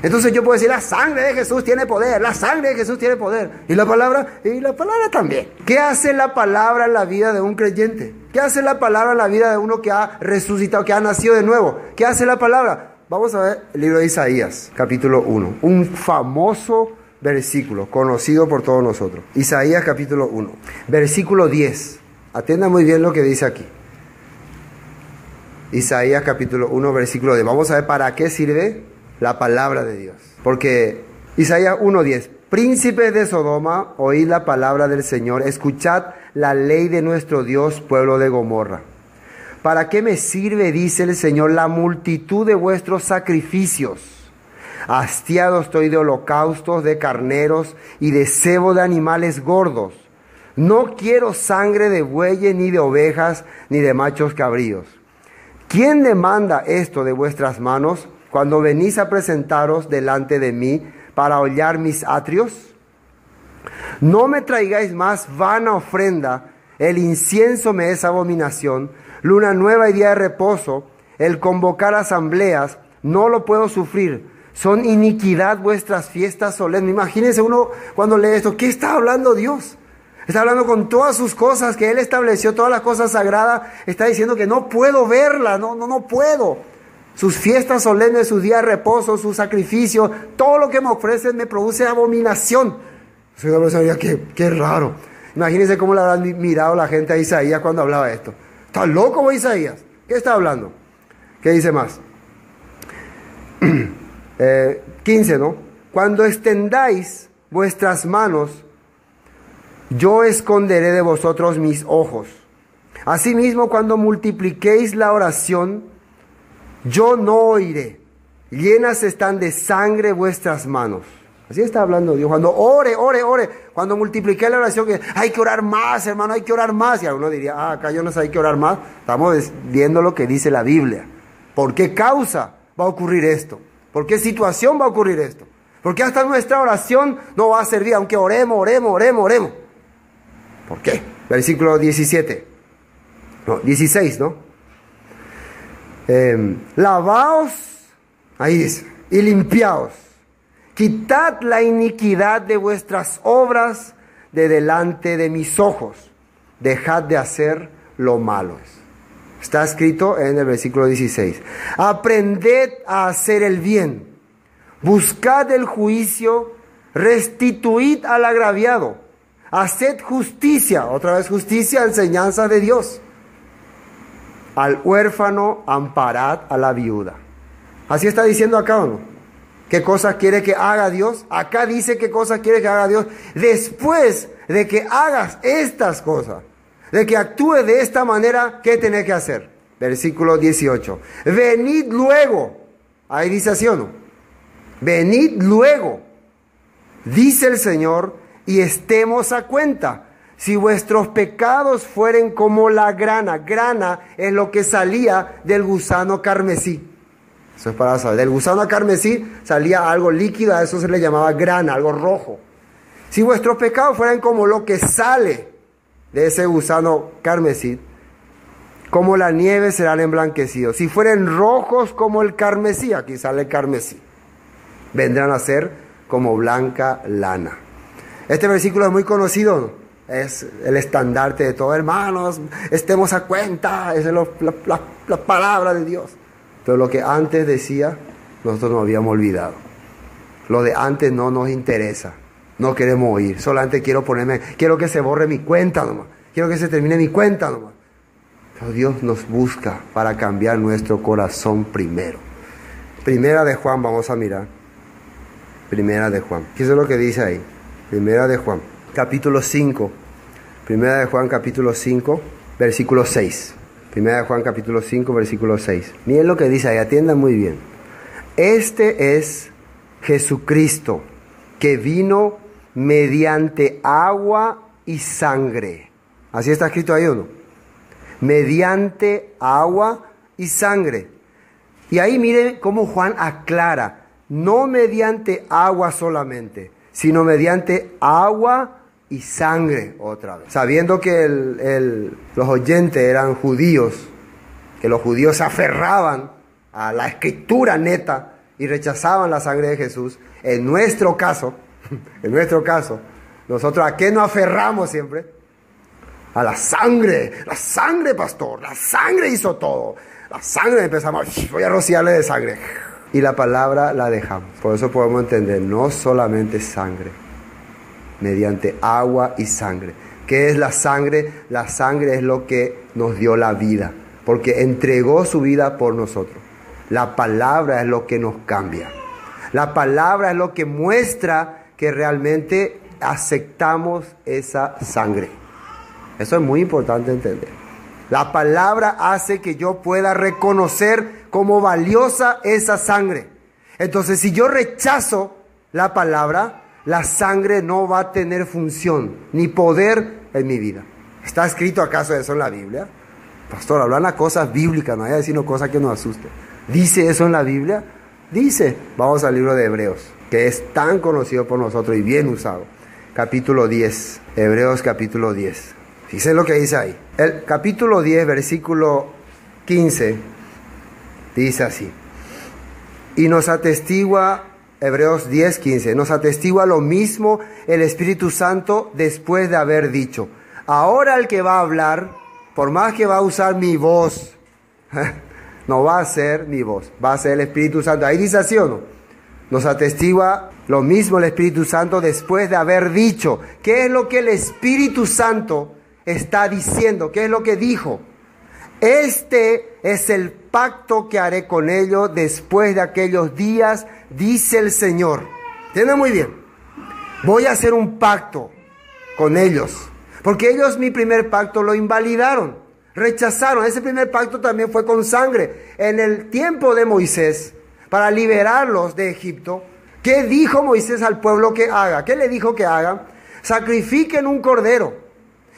Entonces yo puedo decir, la sangre de Jesús tiene poder, la sangre de Jesús tiene poder. ¿Y la palabra? Y la palabra también. ¿Qué hace la palabra en la vida de un creyente? ¿Qué hace la palabra en la vida de uno que ha resucitado, que ha nacido de nuevo? ¿Qué hace la palabra? Vamos a ver el libro de Isaías, capítulo 1. Un famoso versículo, conocido por todos nosotros. Isaías, capítulo 1, versículo 10. Atienda muy bien lo que dice aquí. Isaías, capítulo 1, versículo 10. Vamos a ver para qué sirve la palabra de Dios. Porque Isaías 1:10. Príncipes de Sodoma, oíd la palabra del Señor. Escuchad la ley de nuestro Dios, pueblo de Gomorra. ¿Para qué me sirve, dice el Señor, la multitud de vuestros sacrificios? Hastiado estoy de holocaustos, de carneros y de cebo de animales gordos. No quiero sangre de bueyes, ni de ovejas, ni de machos cabríos. ¿Quién demanda esto de vuestras manos cuando venís a presentaros delante de mí para hollar mis atrios? No me traigáis más vana ofrenda, el incienso me es abominación. Luna nueva y día de reposo, el convocar asambleas, no lo puedo sufrir. Son iniquidad vuestras fiestas solemnes. Imagínense uno cuando lee esto, ¿qué está hablando Dios? Está hablando con todas sus cosas, que Él estableció todas las cosas sagradas. Está diciendo que no puedo verlas, no puedo. Sus fiestas solemnes, sus días de reposo, sus sacrificios, todo lo que me ofrecen me produce abominación. Soy una persona que qué raro. Imagínense cómo le habrán mirado la gente a Isaías cuando hablaba de esto. ¿Está loco Isaías? ¿Qué está hablando? ¿Qué dice más? 15, ¿no? Cuando extendáis vuestras manos, yo esconderé de vosotros mis ojos. Asimismo, cuando multipliquéis la oración, yo no oiré. Llenas están de sangre vuestras manos. Así está hablando Dios. Cuando ore. Cuando multipliqué la oración, que hay que orar más, hermano, hay que orar más. Y alguno diría, acá yo no sé, hay que orar más. Estamos viendo lo que dice la Biblia. ¿Por qué causa va a ocurrir esto? ¿Por qué situación va a ocurrir esto? ¿Por qué hasta nuestra oración no va a servir, aunque oremos? ¿Por qué? Versículo 16, ¿no? Lavaos, ahí dice, y limpiaos. Quitad la iniquidad de vuestras obras de delante de mis ojos. Dejad de hacer lo malo. Está escrito en el versículo 16. Aprended a hacer el bien. Buscad el juicio. Restituid al agraviado. haced justicia, otra vez justicia, enseñanza de Dios. Al huérfano amparad a la viuda. Así está diciendo acá, ¿o no? ¿Qué cosas quiere que haga Dios? Acá dice qué cosas quiere que haga Dios. Después de que hagas estas cosas, de que actúes de esta manera, ¿qué tenés que hacer? Versículo 18. Venid luego. Ahí dice así, ¿o no? Venid luego, dice el Señor, y estemos a cuenta. Si vuestros pecados fueren como la grana. Grana es lo que salía del gusano carmesí. Eso es para saber. Del gusano carmesí salía algo líquido, a eso se le llamaba grana, algo rojo. Si vuestros pecados fueran como lo que sale de ese gusano carmesí, como la nieve serán emblanquecidos. Si fueren rojos como el carmesí, aquí sale el carmesí, vendrán a ser como blanca lana. Este versículo es muy conocido, ¿no? Es el estandarte de todo, hermanos, estemos a cuenta, esa es la palabra de Dios. Pero lo que antes decía, nosotros nos habíamos olvidado. Lo de antes no nos interesa, no queremos oír, solamente quiero que se borre mi cuenta nomás, quiero que se termine mi cuenta nomás. Pero Dios nos busca para cambiar nuestro corazón primero. Primera de Juan, vamos a mirar. Primera de Juan, ¿qué es lo que dice ahí? Primera de Juan, capítulo 5. Primera de Juan, capítulo 5, versículo 6. Primera de Juan, capítulo 5, versículo 6. Miren lo que dice ahí, atiendan muy bien. Este es Jesucristo, que vino mediante agua y sangre. ¿Así está escrito ahí o no? Mediante agua y sangre. Y ahí miren cómo Juan aclara, no mediante agua solamente, sino mediante agua y sangre otra vez. Sabiendo que los oyentes eran judíos, que los judíos se aferraban a la escritura neta y rechazaban la sangre de Jesús, en nuestro caso, nosotros ¿a qué nos aferramos siempre? A la sangre, pastor, la sangre hizo todo. La sangre empezamos, voy a rociarle de sangre. Y la palabra la dejamos. Por eso podemos entender, no solamente sangre, mediante agua y sangre. ¿Qué es la sangre? La sangre es lo que nos dio la vida, porque entregó su vida por nosotros. La palabra es lo que nos cambia. La palabra es lo que muestra que realmente aceptamos esa sangre. Eso es muy importante entender. La palabra hace que yo pueda reconocer como valiosa esa sangre. Entonces, si yo rechazo la palabra, la sangre no va a tener función ni poder en mi vida. ¿Está escrito acaso eso en la Biblia? Pastor, hablan a cosas bíblicas, no vaya a decirnos cosas que nos asusten. ¿Dice eso en la Biblia? Dice. Vamos al libro de Hebreos, que es tan conocido por nosotros y bien usado. Capítulo 10. Hebreos capítulo 10. Fíjense lo que dice ahí. El capítulo 10, versículo 15, dice así. Y nos atestigua, Hebreos 10, 15, nos atestigua lo mismo el Espíritu Santo después de haber dicho: ahora el que va a hablar, por más que va a usar mi voz, no va a ser mi voz, va a ser el Espíritu Santo. Ahí dice así o no. Nos atestigua lo mismo el Espíritu Santo después de haber dicho. ¿Qué es lo que el Espíritu Santo está diciendo? ¿Qué es lo que dijo? Este es el pacto que haré con ellos después de aquellos días, dice el Señor. ¿Entienden muy bien? Voy a hacer un pacto con ellos, porque ellos mi primer pacto lo invalidaron, rechazaron. Ese primer pacto también fue con sangre. En el tiempo de Moisés, para liberarlos de Egipto, ¿qué dijo Moisés al pueblo que haga? ¿Qué le dijo que hagan? Sacrifiquen un cordero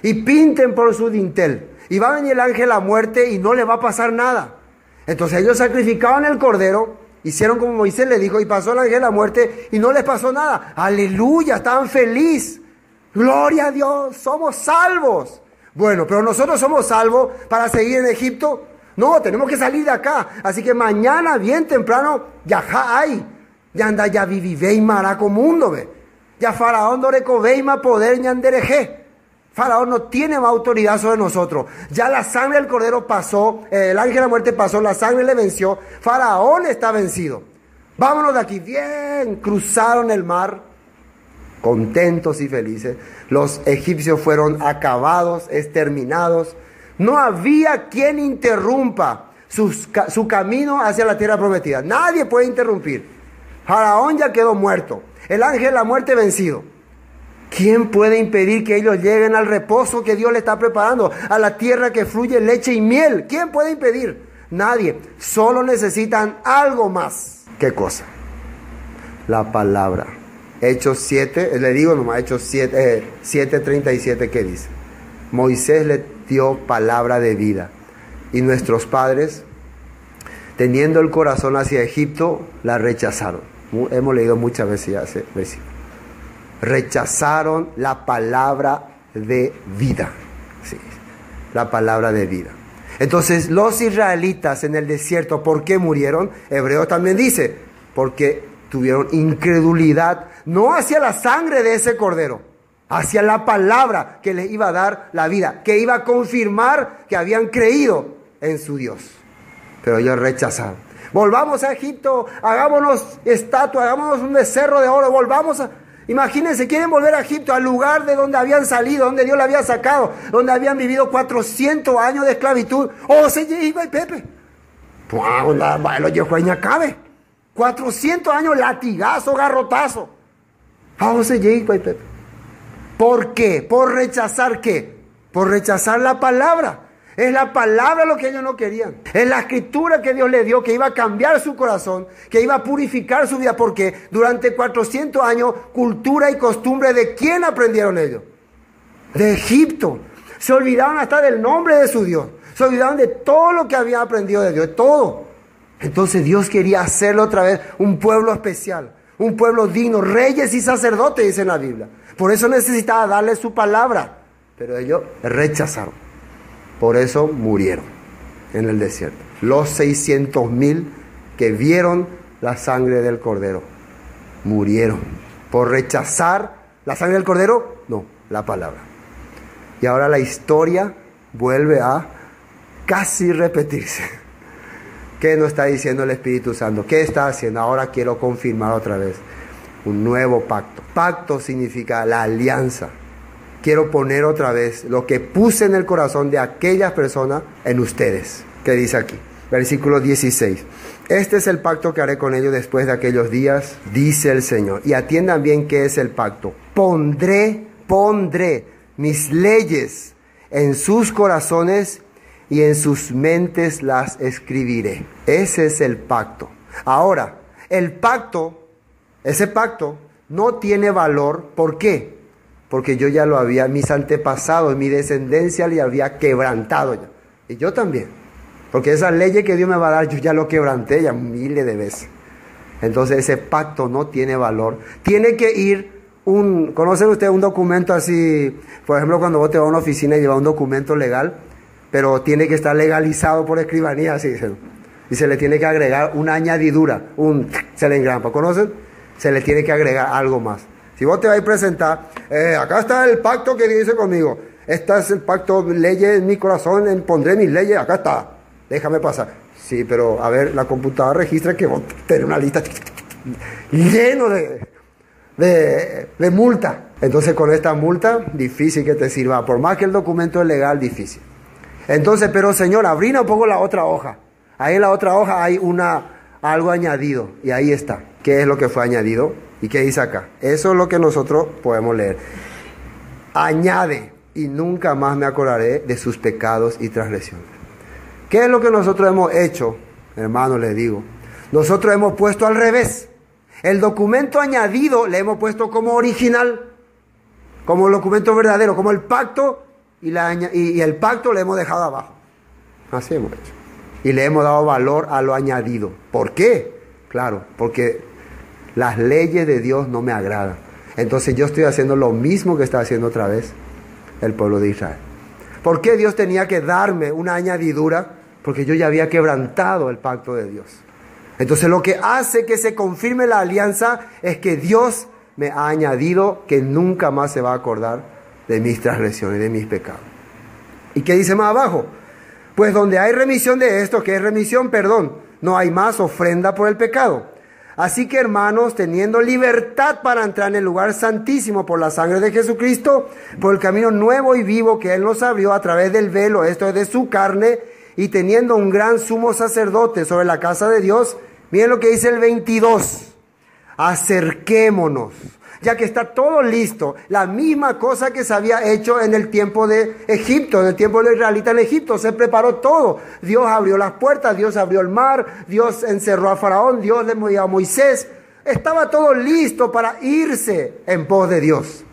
y pinten por su dintel. Y va a venir el ángel de la muerte y no le va a pasar nada. Entonces ellos sacrificaban el cordero, hicieron como Moisés le dijo, y pasó el ángel de la muerte y no les pasó nada. Aleluya, estaban felices. Gloria a Dios, somos salvos. Bueno, pero nosotros somos salvos para seguir en Egipto. No, tenemos que salir de acá. Así que mañana bien temprano, ya hay. Ya anda ya vivivei maraco mundo, ve. Ya faraón doreco veima poder ñandereje. Faraón no tiene más autoridad sobre nosotros. Ya la sangre del cordero pasó, el ángel de la muerte pasó, la sangre le venció. Faraón está vencido. Vámonos de aquí. Bien, cruzaron el mar contentos y felices. Los egipcios fueron acabados, exterminados. No había quien interrumpa su camino hacia la tierra prometida. Nadie puede interrumpir. Faraón ya quedó muerto. El ángel de la muerte vencido. ¿Quién puede impedir que ellos lleguen al reposo que Dios les está preparando? A la tierra que fluye leche y miel. ¿Quién puede impedir? Nadie. Solo necesitan algo más. ¿Qué cosa? La palabra. Hechos 7, le digo nomás, Hechos 7:37, ¿qué dice? Moisés le dio palabra de vida. Y nuestros padres, teniendo el corazón hacia Egipto, la rechazaron. Hemos leído muchas veces ya ese versículo. Rechazaron la palabra de vida. Sí, la palabra de vida. Entonces, los israelitas en el desierto, ¿por qué murieron? Hebreos también dice, porque tuvieron incredulidad, no hacia la sangre de ese cordero, hacia la palabra que les iba a dar la vida, que iba a confirmar que habían creído en su Dios. Pero ellos rechazaron. Volvamos a Egipto, hagámonos estatua, hagámonos un becerro de oro, volvamos a... Imagínense, quieren volver a Egipto, al lugar de donde habían salido, donde Dios la había sacado, donde habían vivido 400 años de esclavitud. ¡Oh, se llegó el Pepe! Pues, lo llegó a cabe. 400 años, latigazo, garrotazo. ¡Oh, se llegó el Pepe! ¿Por qué? ¿Por rechazar qué? Por rechazar la palabra. Es la palabra lo que ellos no querían. Es la escritura que Dios les dio, que iba a cambiar su corazón, que iba a purificar su vida. Porque durante 400 años, cultura y costumbre, ¿de quién aprendieron ellos? De Egipto. Se olvidaron hasta del nombre de su Dios. Se olvidaron de todo lo que habían aprendido de Dios, de todo. Entonces Dios quería hacerlo otra vez un pueblo especial, un pueblo digno, reyes y sacerdotes, dice en la Biblia. Por eso necesitaba darle su palabra. Pero ellos rechazaron. Por eso murieron en el desierto. Los 600,000 que vieron la sangre del cordero murieron por rechazar la sangre del cordero, no, la palabra. Y ahora la historia vuelve a casi repetirse. ¿Qué nos está diciendo el Espíritu Santo? ¿Qué está haciendo? Ahora quiero confirmar otra vez un nuevo pacto. Pacto significa la alianza. Quiero poner otra vez lo que puse en el corazón de aquellas personas en ustedes. ¿Qué dice aquí? Versículo 16. Este es el pacto que haré con ellos después de aquellos días, dice el Señor. Y atiendan bien qué es el pacto. Pondré mis leyes en sus corazones y en sus mentes las escribiré. Ese es el pacto. Ahora, ese pacto no tiene valor. ¿Por qué? Porque yo ya lo había, mis antepasados, mi descendencia le había quebrantado ya. Y yo también. Porque esas leyes que Dios me va a dar, yo ya lo quebranté ya miles de veces. Entonces ese pacto no tiene valor. Tiene que ir ¿conocen ustedes un documento así? Por ejemplo, cuando vos te vas a una oficina y llevas un documento legal, pero tiene que estar legalizado por escribanía, así dicen. Y se le tiene que agregar una añadidura, se le engrampa. ¿Conocen? Se le tiene que agregar algo más. Si vos te vas a presentar, acá está el pacto que dice conmigo. Este es el pacto, leyes en mi corazón, pondré mis leyes, acá está. Déjame pasar. Sí, pero a ver, la computadora registra que vos tenés una lista lleno de multa. Entonces con esta multa, difícil que te sirva. Por más que el documento es legal, difícil. Entonces, pero Señor, abrí un poco la otra hoja. Ahí en la otra hoja hay algo añadido. Y ahí está. ¿Qué es lo que fue añadido? ¿Y qué dice acá? Eso es lo que nosotros podemos leer. Añade, y nunca más me acordaré de sus pecados y transgresiones. ¿Qué es lo que nosotros hemos hecho? Hermanos, les digo. Nosotros hemos puesto al revés. El documento añadido le hemos puesto como original, como el documento verdadero, como el pacto, y el pacto le hemos dejado abajo. Así hemos hecho. Y le hemos dado valor a lo añadido. ¿Por qué? Claro, porque las leyes de Dios no me agradan. Entonces yo estoy haciendo lo mismo que está haciendo otra vez el pueblo de Israel. ¿Por qué Dios tenía que darme una añadidura? Porque yo ya había quebrantado el pacto de Dios. Entonces lo que hace que se confirme la alianza es que Dios me ha añadido que nunca más se va a acordar de mis transgresiones, de mis pecados. ¿Y qué dice más abajo? Pues donde hay remisión de esto, que es remisión, perdón, no hay más ofrenda por el pecado. Así que, hermanos, teniendo libertad para entrar en el lugar santísimo por la sangre de Jesucristo, por el camino nuevo y vivo que Él nos abrió a través del velo, esto es de su carne, y teniendo un gran sumo sacerdote sobre la casa de Dios, miren lo que dice el 22, acerquémonos, ya que está todo listo, la misma cosa que se había hecho en el tiempo de Egipto, en el tiempo de los israelitas en Egipto, se preparó todo. Dios abrió las puertas, Dios abrió el mar, Dios encerró a Faraón, Dios le movió a Moisés. Estaba todo listo para irse en pos de Dios.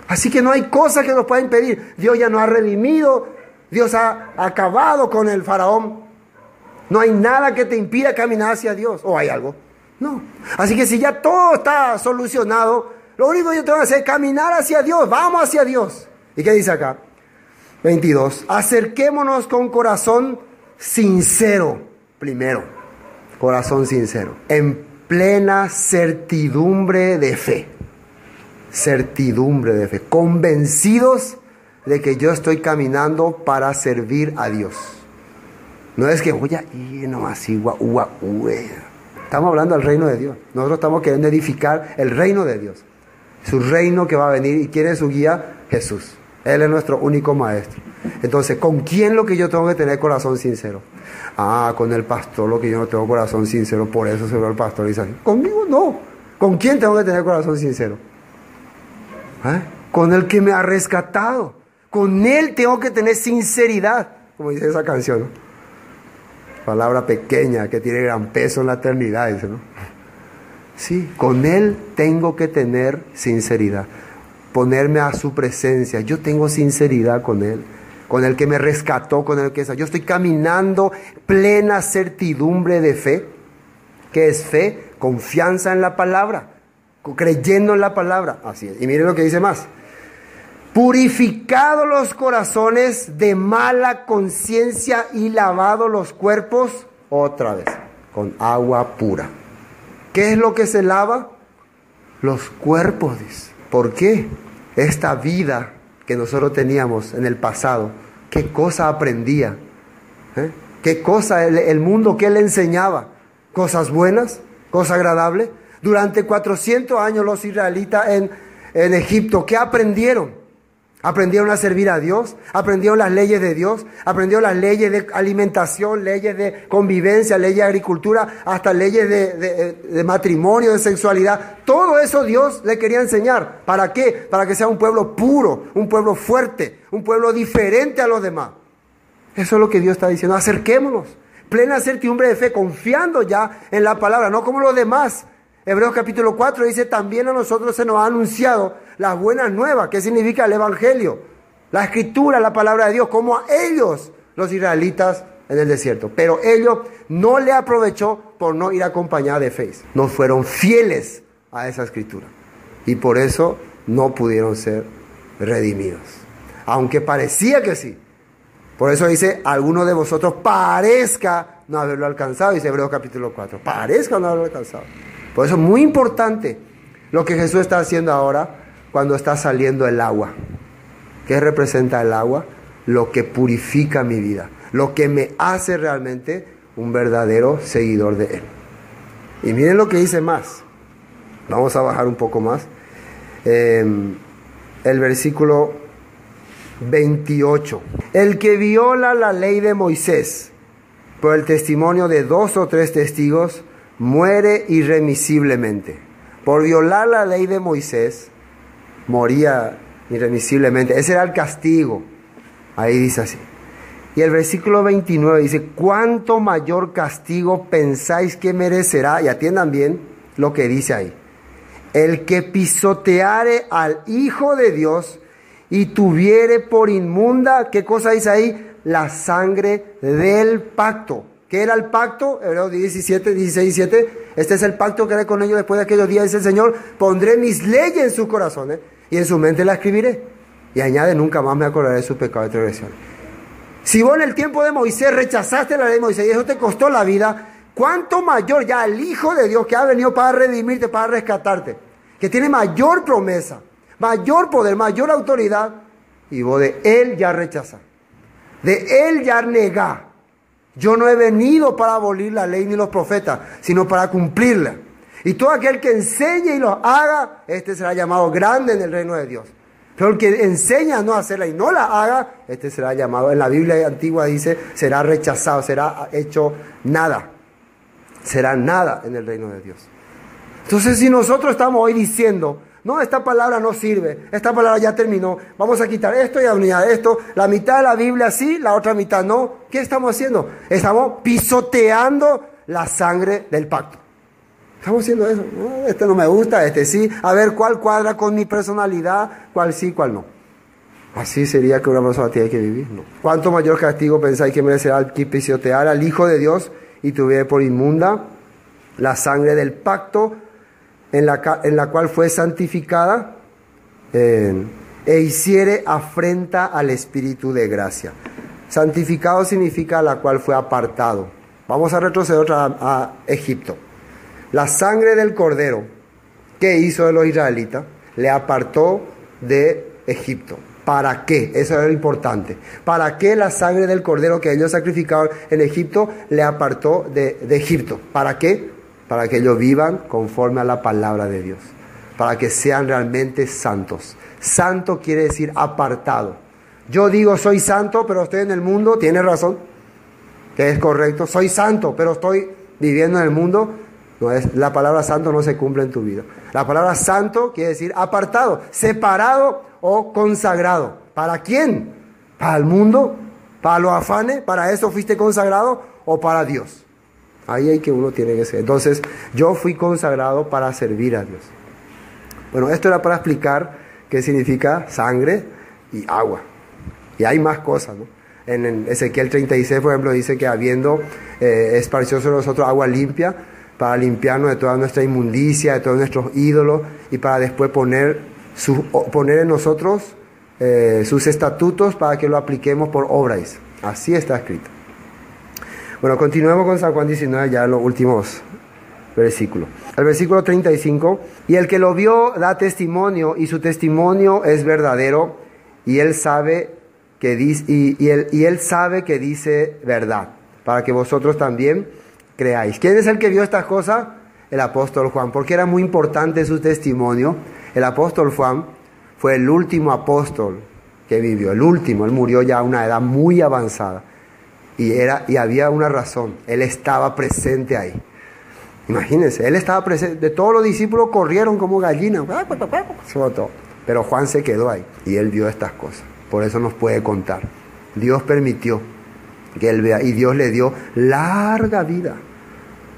Así que no hay cosa que nos pueda impedir. Dios ya nos ha redimido, Dios ha acabado con el Faraón. No hay nada que te impida caminar hacia Dios. ¿O hay algo? No. Así que si ya todo está solucionado, lo único que yo tengo que hacer es caminar hacia Dios. Vamos hacia Dios. ¿Y qué dice acá? 22. Acerquémonos con corazón sincero. Primero, corazón sincero. En plena certidumbre de fe. Certidumbre de fe. Convencidos de que yo estoy caminando para servir a Dios. No es que voy a ir nomás así, Estamos hablando del reino de Dios. Nosotros estamos queriendo edificar el reino de Dios. Su reino que va a venir. ¿Y quién es su guía? Jesús. Él es nuestro único maestro. Entonces, ¿con quién lo que yo tengo que tener corazón sincero? Con el pastor lo que yo no tengo corazón sincero. Por eso se ve el pastor y dice así. Conmigo no. ¿Con quién tengo que tener corazón sincero? Con el que me ha rescatado. Con Él tengo que tener sinceridad. Como dice esa canción, ¿no? Palabra pequeña que tiene gran peso en la eternidad, dice, ¿no? Sí, con Él tengo que tener sinceridad, ponerme a su presencia. Yo tengo sinceridad con el que me rescató, con el que yo estoy caminando plena certidumbre de fe. ¿Qué es fe? Confianza en la palabra, creyendo en la palabra. Así es. Y miren lo que dice más. Purificado los corazones de mala conciencia y lavado los cuerpos, otra vez, con agua pura. ¿Qué es lo que se lava? Los cuerpos, dice. ¿Por qué? Esta vida que nosotros teníamos en el pasado, ¿qué cosa aprendía? ¿Qué cosa el mundo que le enseñaba? ¿Cosas buenas? ¿Cosas agradables? Durante 400 años los israelitas en Egipto, ¿qué aprendieron? Aprendieron a servir a Dios, aprendieron las leyes de Dios, aprendieron las leyes de alimentación, leyes de convivencia, leyes de agricultura, hasta leyes de matrimonio, de sexualidad. Todo eso Dios le quería enseñar. ¿Para qué? Para que sea un pueblo puro, un pueblo fuerte, un pueblo diferente a los demás. Eso es lo que Dios está diciendo. Acerquémonos, plena certidumbre de fe, confiando ya en la palabra, no como los demás. Hebreos capítulo 4 dice, también a nosotros se nos ha anunciado las buenas nuevas. ¿Qué significa el evangelio? La escritura, la palabra de Dios, como a ellos, los israelitas en el desierto. Pero ellos no le aprovechó por no ir acompañados de fe. No fueron fieles a esa escritura. Y por eso no pudieron ser redimidos. Aunque parecía que sí. Por eso dice, alguno de vosotros parezca no haberlo alcanzado. Dice Hebreos capítulo 4. Parezca no haberlo alcanzado. Por eso es muy importante lo que Jesús está haciendo ahora cuando está saliendo el agua. ¿Qué representa el agua? Lo que purifica mi vida, lo que me hace realmente un verdadero seguidor de Él. Y miren lo que dice más. Vamos a bajar un poco más. El versículo 28. El que viola la ley de Moisés por el testimonio de 2 o 3 testigos muere irremisiblemente. Por violar la ley de Moisés, moría irremisiblemente. Ese era el castigo. Ahí dice así. Y el versículo 29 dice, ¿cuánto mayor castigo pensáis que merecerá? Y atiendan bien lo que dice ahí. El que pisoteare al Hijo de Dios y tuviere por inmunda, ¿qué cosa dice ahí? La sangre del pacto. ¿Qué era el pacto? Hebreos 16, 17. Este es el pacto que haré con ellos después de aquellos días, dice el Señor. Pondré mis leyes en sus corazones y en su mente las escribiré. Y añade, nunca más me acordaré de su pecado de transgresión. Si vos en el tiempo de Moisés rechazaste la ley de Moisés y eso te costó la vida, ¿cuánto mayor ya el Hijo de Dios que ha venido para redimirte, para rescatarte? Que tiene mayor promesa, mayor poder, mayor autoridad. Y vos de Él ya rechazás. De Él ya negás. Yo no he venido para abolir la ley ni los profetas, sino para cumplirla. Y todo aquel que enseñe y los haga, este será llamado grande en el reino de Dios. Pero el que enseña a no hacerla y no la haga, este será llamado, en la Biblia antigua dice, será rechazado, será hecho nada. Será nada en el reino de Dios. Entonces, si nosotros estamos hoy diciendo, no, esta palabra no sirve, esta palabra ya terminó, vamos a quitar esto y a unir esto, la mitad de la Biblia sí, la otra mitad no, ¿qué estamos haciendo? Estamos pisoteando la sangre del pacto. Estamos haciendo eso. No, este no me gusta, este sí. A ver cuál cuadra con mi personalidad, cuál sí, cuál no. Así sería que una persona tiene que vivir, ¿no? ¿Cuánto mayor castigo pensáis que merecerá el que pisotear al Hijo de Dios y tuviera por inmunda la sangre del pacto en la cual fue santificada e hiciere afrenta al Espíritu de gracia? Santificado significa la cual fue apartado. Vamos a retroceder a Egipto. La sangre del cordero que hizo de los israelitas le apartó de Egipto. ¿Para qué? Eso era lo importante. ¿Para qué la sangre del cordero que ellos sacrificaban en Egipto le apartó de Egipto? ¿Para qué? Para que ellos vivan conforme a la palabra de Dios. Para que sean realmente santos. Santo quiere decir apartado. Yo digo soy santo, pero estoy en el mundo. ¿Tiene razón? Que es correcto. Soy santo, pero estoy viviendo en el mundo. No es, la palabra santo no se cumple en tu vida. La palabra santo quiere decir apartado, separado o consagrado. ¿Para quién? ¿Para el mundo? ¿Para los afanes? ¿Para eso fuiste consagrado? ¿O para Dios? Ahí hay que uno tiene que ser. Entonces, yo fui consagrado para servir a Dios. Bueno, esto era para explicar qué significa sangre y agua. Y hay más cosas, ¿no? En Ezequiel 36, por ejemplo, dice que habiendo esparcido sobre nosotros agua limpia, para limpiarnos de toda nuestra inmundicia, de todos nuestros ídolos, y para después poner en nosotros sus estatutos para que lo apliquemos por obras. Así está escrito. Bueno, continuemos con San Juan 19, ya en los últimos versículos. El versículo 35, y el que lo vio da testimonio, y su testimonio es verdadero, y él sabe que dice, y él sabe que dice verdad, para que vosotros también creáis. ¿Quién es el que vio estas cosas? El apóstol Juan, porque era muy importante su testimonio. El apóstol Juan fue el último apóstol que vivió, el último. Él murió ya a una edad muy avanzada y había una razón, él estaba presente ahí. Imagínense, él estaba presente. De todos los discípulos corrieron como gallinas, pero Juan se quedó ahí y él vio estas cosas. Por eso nos puede contar. Dios permitió que él vea y Dios le dio larga vida,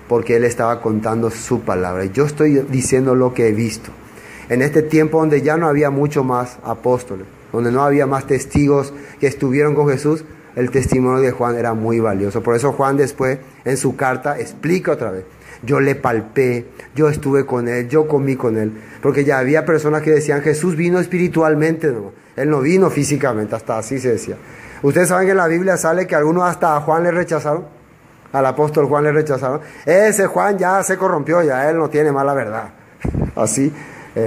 porque él estaba contando su palabra. Y yo estoy diciendo lo que he visto. En este tiempo donde ya no había mucho más apóstoles, donde no había más testigos que estuvieron con Jesús, el testimonio de Juan era muy valioso. Por eso Juan después en su carta explica otra vez. Yo le palpé, yo estuve con él, yo comí con él. Porque ya había personas que decían, Jesús vino espiritualmente, no, él no vino físicamente, hasta así se decía. Ustedes saben que en la Biblia sale que algunos hasta a Juan le rechazaron. Al apóstol Juan le rechazaron. Ese Juan ya se corrompió, ya él no tiene más la verdad. Así,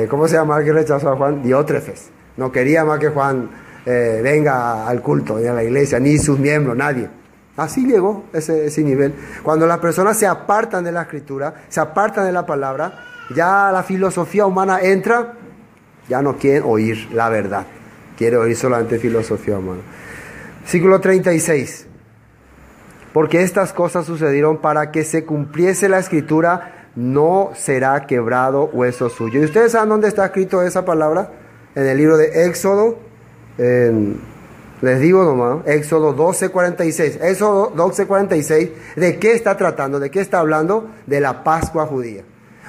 ¿cómo se llama el que rechazó a Juan? Diótrefes. No quería más que Juan venga al culto y a la iglesia, ni sus miembros, nadie. Así llegó ese nivel. Cuando las personas se apartan de la escritura, se apartan de la palabra, ya la filosofía humana entra, ya no quieren oír la verdad. Quiere oír solamente filosofía humana. Versículo 36. Porque estas cosas sucedieron para que se cumpliese la escritura, no será quebrado hueso suyo. ¿Y ustedes saben dónde está escrito esa palabra? En el libro de Éxodo, les digo nomás, Éxodo 12:46. Éxodo 12:46, ¿de qué está tratando? ¿De qué está hablando? De la Pascua judía.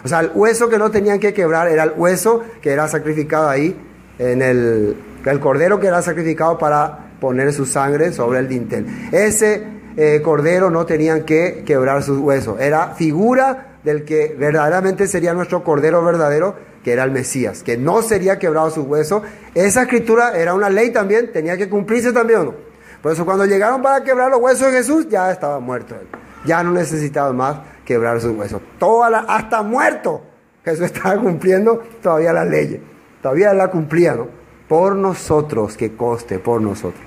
O sea, el hueso que no tenían que quebrar era el hueso que era sacrificado ahí, en el cordero que era sacrificado para poner su sangre sobre el dintel. Ese cordero no tenían que quebrar sus huesos. Era figura del que verdaderamente sería nuestro cordero verdadero, que era el Mesías, que no sería quebrado sus huesos. Esa escritura era una ley también, tenía que cumplirse también, ¿o no? Por eso cuando llegaron para quebrar los huesos de Jesús, ya estaba muerto él. Ya no necesitaba más quebrar sus huesos. Hasta muerto Jesús estaba cumpliendo todavía las leyes. Todavía la cumplía, ¿no? Por nosotros, que coste, por nosotros.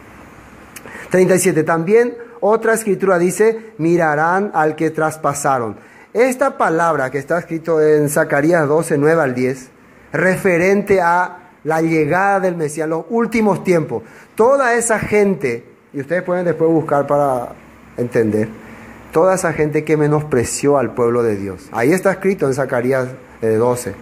37. También otra escritura dice, mirarán al que traspasaron. esta palabra que está escrito en Zacarías 12, 9 al 10, referente a la llegada del Mesías, los últimos tiempos, toda esa gente, y ustedes pueden después buscar para entender, toda esa gente que menospreció al pueblo de Dios. Ahí está escrito en Zacarías 12,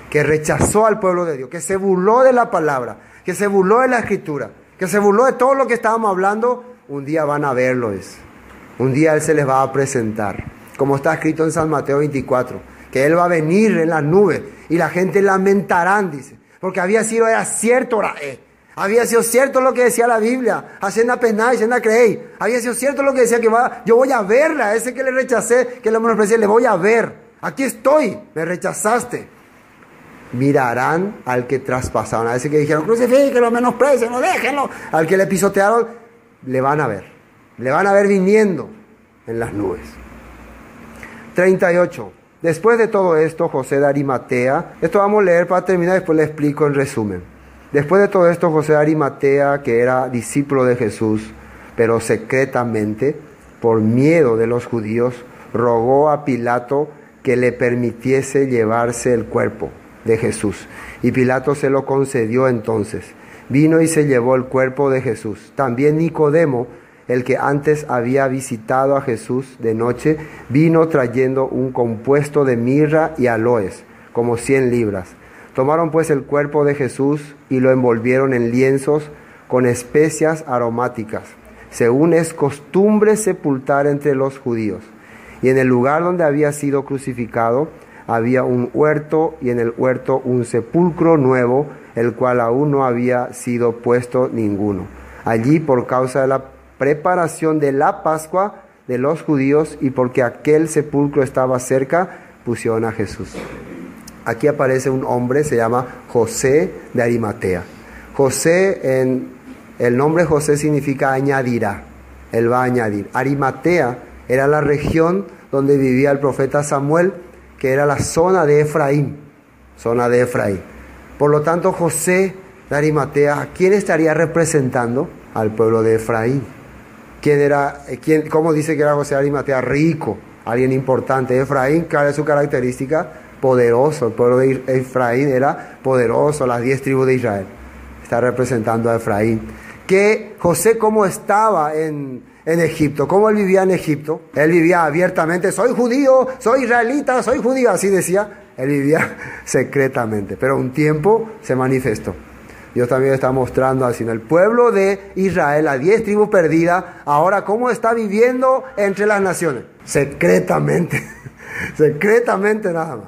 que rechazó al pueblo de Dios, que se burló de la palabra, que se burló de la escritura, que se burló de todo lo que estábamos hablando. Un día van a verlo, un día Él se les va a presentar, como está escrito en San Mateo 24, que Él va a venir en las nubes y la gente lamentarán, dice, porque había sido cierto lo que decía la Biblia, Hacienda penal, Hacienda creéis, había sido cierto lo que decía que yo voy a verla, a ese que le rechacé, que le menosprecié, le voy a ver, aquí estoy, me rechazaste. Mirarán al que traspasaron, a ese que dijeron, crucifíquenlo, menosprecien, déjenlo, al que le pisotearon, le van a ver viniendo en las nubes. 38. Después de todo esto, José de Arimatea, esto vamos a leer para terminar, después le explico en resumen. Después de todo esto, José de Arimatea, que era discípulo de Jesús, pero secretamente, por miedo de los judíos, rogó a Pilato que le permitiese llevarse el cuerpo de Jesús. Y Pilato se lo concedió entonces. Vino y se llevó el cuerpo de Jesús. También Nicodemo, el que antes había visitado a Jesús de noche, vino trayendo un compuesto de mirra y aloes, como 100 libras. Tomaron pues el cuerpo de Jesús y lo envolvieron en lienzos con especias aromáticas, según es costumbre sepultar entre los judíos. Y en el lugar donde había sido crucificado había un huerto, y en el huerto un sepulcro nuevo, el cual aún no había sido puesto ninguno. Allí, por causa de la preparación de la Pascua de los judíos y porque aquel sepulcro estaba cerca, pusieron a Jesús. Aquí aparece un hombre, se llama José de Arimatea. El nombre José significa añadirá, él va a añadir. Arimatea era la región donde vivía el profeta Samuel, que era la zona de Efraín. Por lo tanto, José de Arimatea, ¿a quién estaría representando? Al pueblo de Efraín. ¿Cómo dice que era José de Arimatea? Rico, alguien importante. Efraín, ¿cuál es su característica? Poderoso. El pueblo de Efraín era poderoso, las 10 tribus de Israel. Está representando a Efraín. Que José, ¿cómo estaba en Egipto? ¿Cómo él vivía en Egipto? Él vivía abiertamente, soy judío, soy israelita, soy judío, así decía. Él vivía secretamente, pero un tiempo se manifestó. Dios también está mostrando así en el pueblo de Israel, las 10 tribus perdidas, ahora cómo está viviendo entre las naciones. Secretamente, secretamente nada más.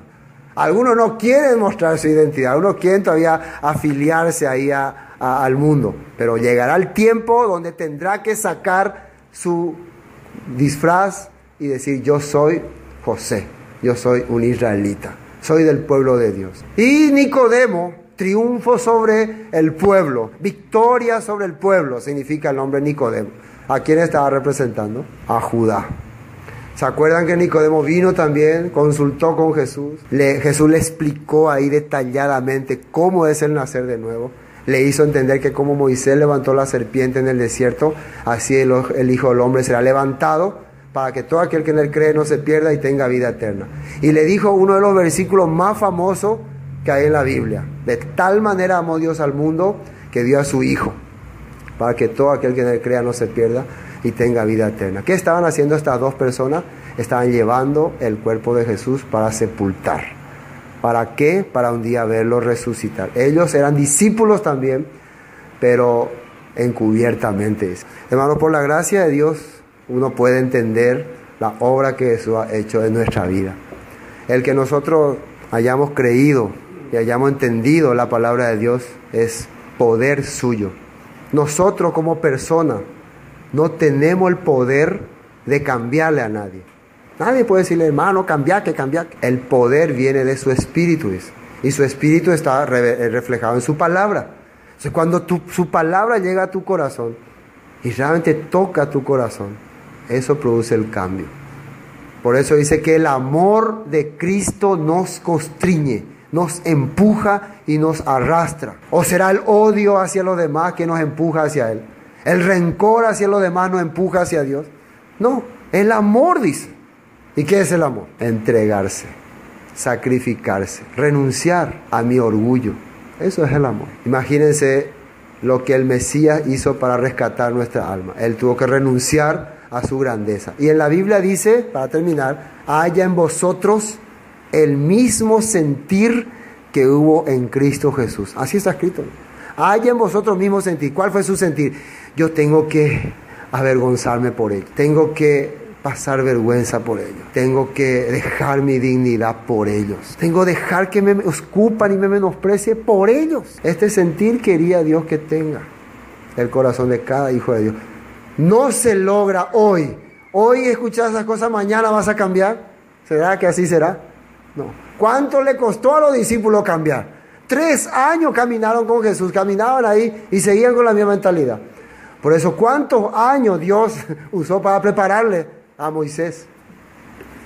Algunos no quieren mostrar su identidad, algunos quieren todavía afiliarse ahí al mundo, pero llegará el tiempo donde tendrá que sacar su disfraz y decir, yo soy José, yo soy un israelita, soy del pueblo de Dios. Y Nicodemo, triunfo sobre el pueblo, victoria sobre el pueblo, significa el nombre Nicodemo. ¿A quién estaba representando? A Judá. ¿Se acuerdan que Nicodemo vino también, consultó con Jesús? Jesús le explicó ahí detalladamente cómo es el nacer de nuevo. Le hizo entender que como Moisés levantó la serpiente en el desierto, así el Hijo del Hombre será levantado para que todo aquel que en él cree no se pierda y tenga vida eterna. Y le dijo uno de los versículos más famosos que hay en la Biblia. De tal manera amó Dios al mundo que dio a su Hijo, para que todo aquel que en él crea no se pierda y tenga vida eterna. ¿Qué estaban haciendo estas dos personas? Estaban llevando el cuerpo de Jesús para sepultar. ¿Para qué? Para un día verlo resucitar. Ellos eran discípulos también, pero encubiertamente. Hermanos, por la gracia de Dios, uno puede entender la obra que Jesús ha hecho en nuestra vida. El que nosotros hayamos creído y hayamos entendido la palabra de Dios es poder suyo. Nosotros como personas no tenemos el poder de cambiarle a nadie. Nadie puede decirle, hermano, cambia que. El poder viene de su espíritu. Y su espíritu está reflejado en su palabra. Entonces, cuando su palabra llega a tu corazón y realmente toca tu corazón, eso produce el cambio. Por eso dice que el amor de Cristo nos constriñe, nos empuja y nos arrastra. ¿O será el odio hacia los demás que nos empuja hacia Él? ¿El rencor hacia los demás nos empuja hacia Dios? No, el amor, dice. ¿Y qué es el amor? Entregarse, sacrificarse, renunciar a mi orgullo. Eso es el amor. Imagínense lo que el Mesías hizo para rescatar nuestra alma. Él tuvo que renunciar a su grandeza. Y en la Biblia dice, para terminar, haya en vosotros el mismo sentir que hubo en Cristo Jesús. Así está escrito. Haya en vosotros mismo sentir. ¿Cuál fue su sentir? Yo tengo que avergonzarme por ello. Tengo que pasar vergüenza por ellos. Tengo que dejar mi dignidad por ellos. Tengo que dejar que me escupan y me menosprecie por ellos. Este sentir quería Dios que tenga el corazón de cada hijo de Dios. No se logra hoy. Hoy escuchas esas cosas, mañana vas a cambiar. ¿Será que así será? No. ¿Cuánto le costó a los discípulos cambiar? 3 años caminaron con Jesús, caminaban ahí y seguían con la misma mentalidad. Por eso, ¿cuántos años Dios usó para prepararle a Moisés?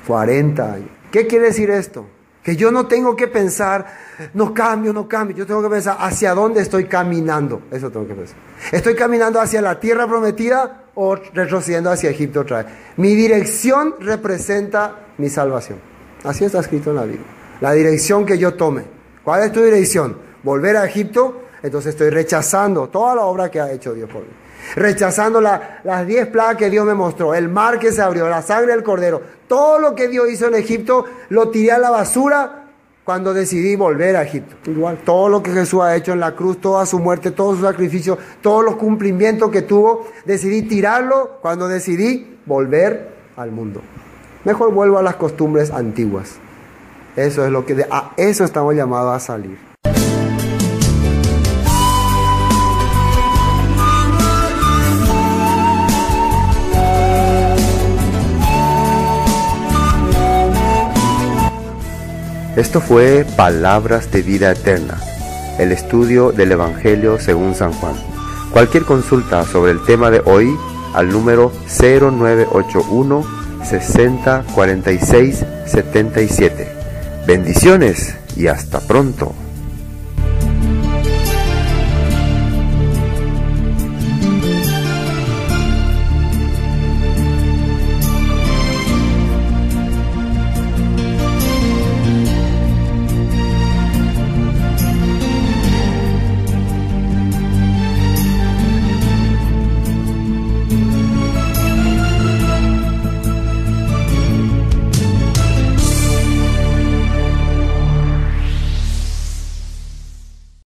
40 años. ¿Qué quiere decir esto? Que yo no tengo que pensar, no cambio. Yo tengo que pensar hacia dónde estoy caminando. Eso tengo que pensar. ¿Estoy caminando hacia la tierra prometida o retrocediendo hacia Egipto otra vez? Mi dirección representa mi salvación. Así está escrito en la Biblia. La dirección que yo tome. ¿Cuál es tu dirección? ¿Volver a Egipto? Entonces estoy rechazando toda la obra que ha hecho Dios por mí. Rechazando las 10 plagas que Dios me mostró, el mar que se abrió, la sangre del cordero, todo lo que Dios hizo en Egipto, lo tiré a la basura cuando decidí volver a Egipto. Igual, todo lo que Jesús ha hecho en la cruz, toda su muerte, todo su sacrificio, todos los cumplimientos que tuvo, decidí tirarlo cuando decidí volver al mundo. Mejor vuelvo a las costumbres antiguas. Eso es lo que a eso estamos llamados a salir. Esto fue Palabras de Vida Eterna, el estudio del Evangelio según San Juan. Cualquier consulta sobre el tema de hoy al número 0981 60 46 77. Bendiciones y hasta pronto.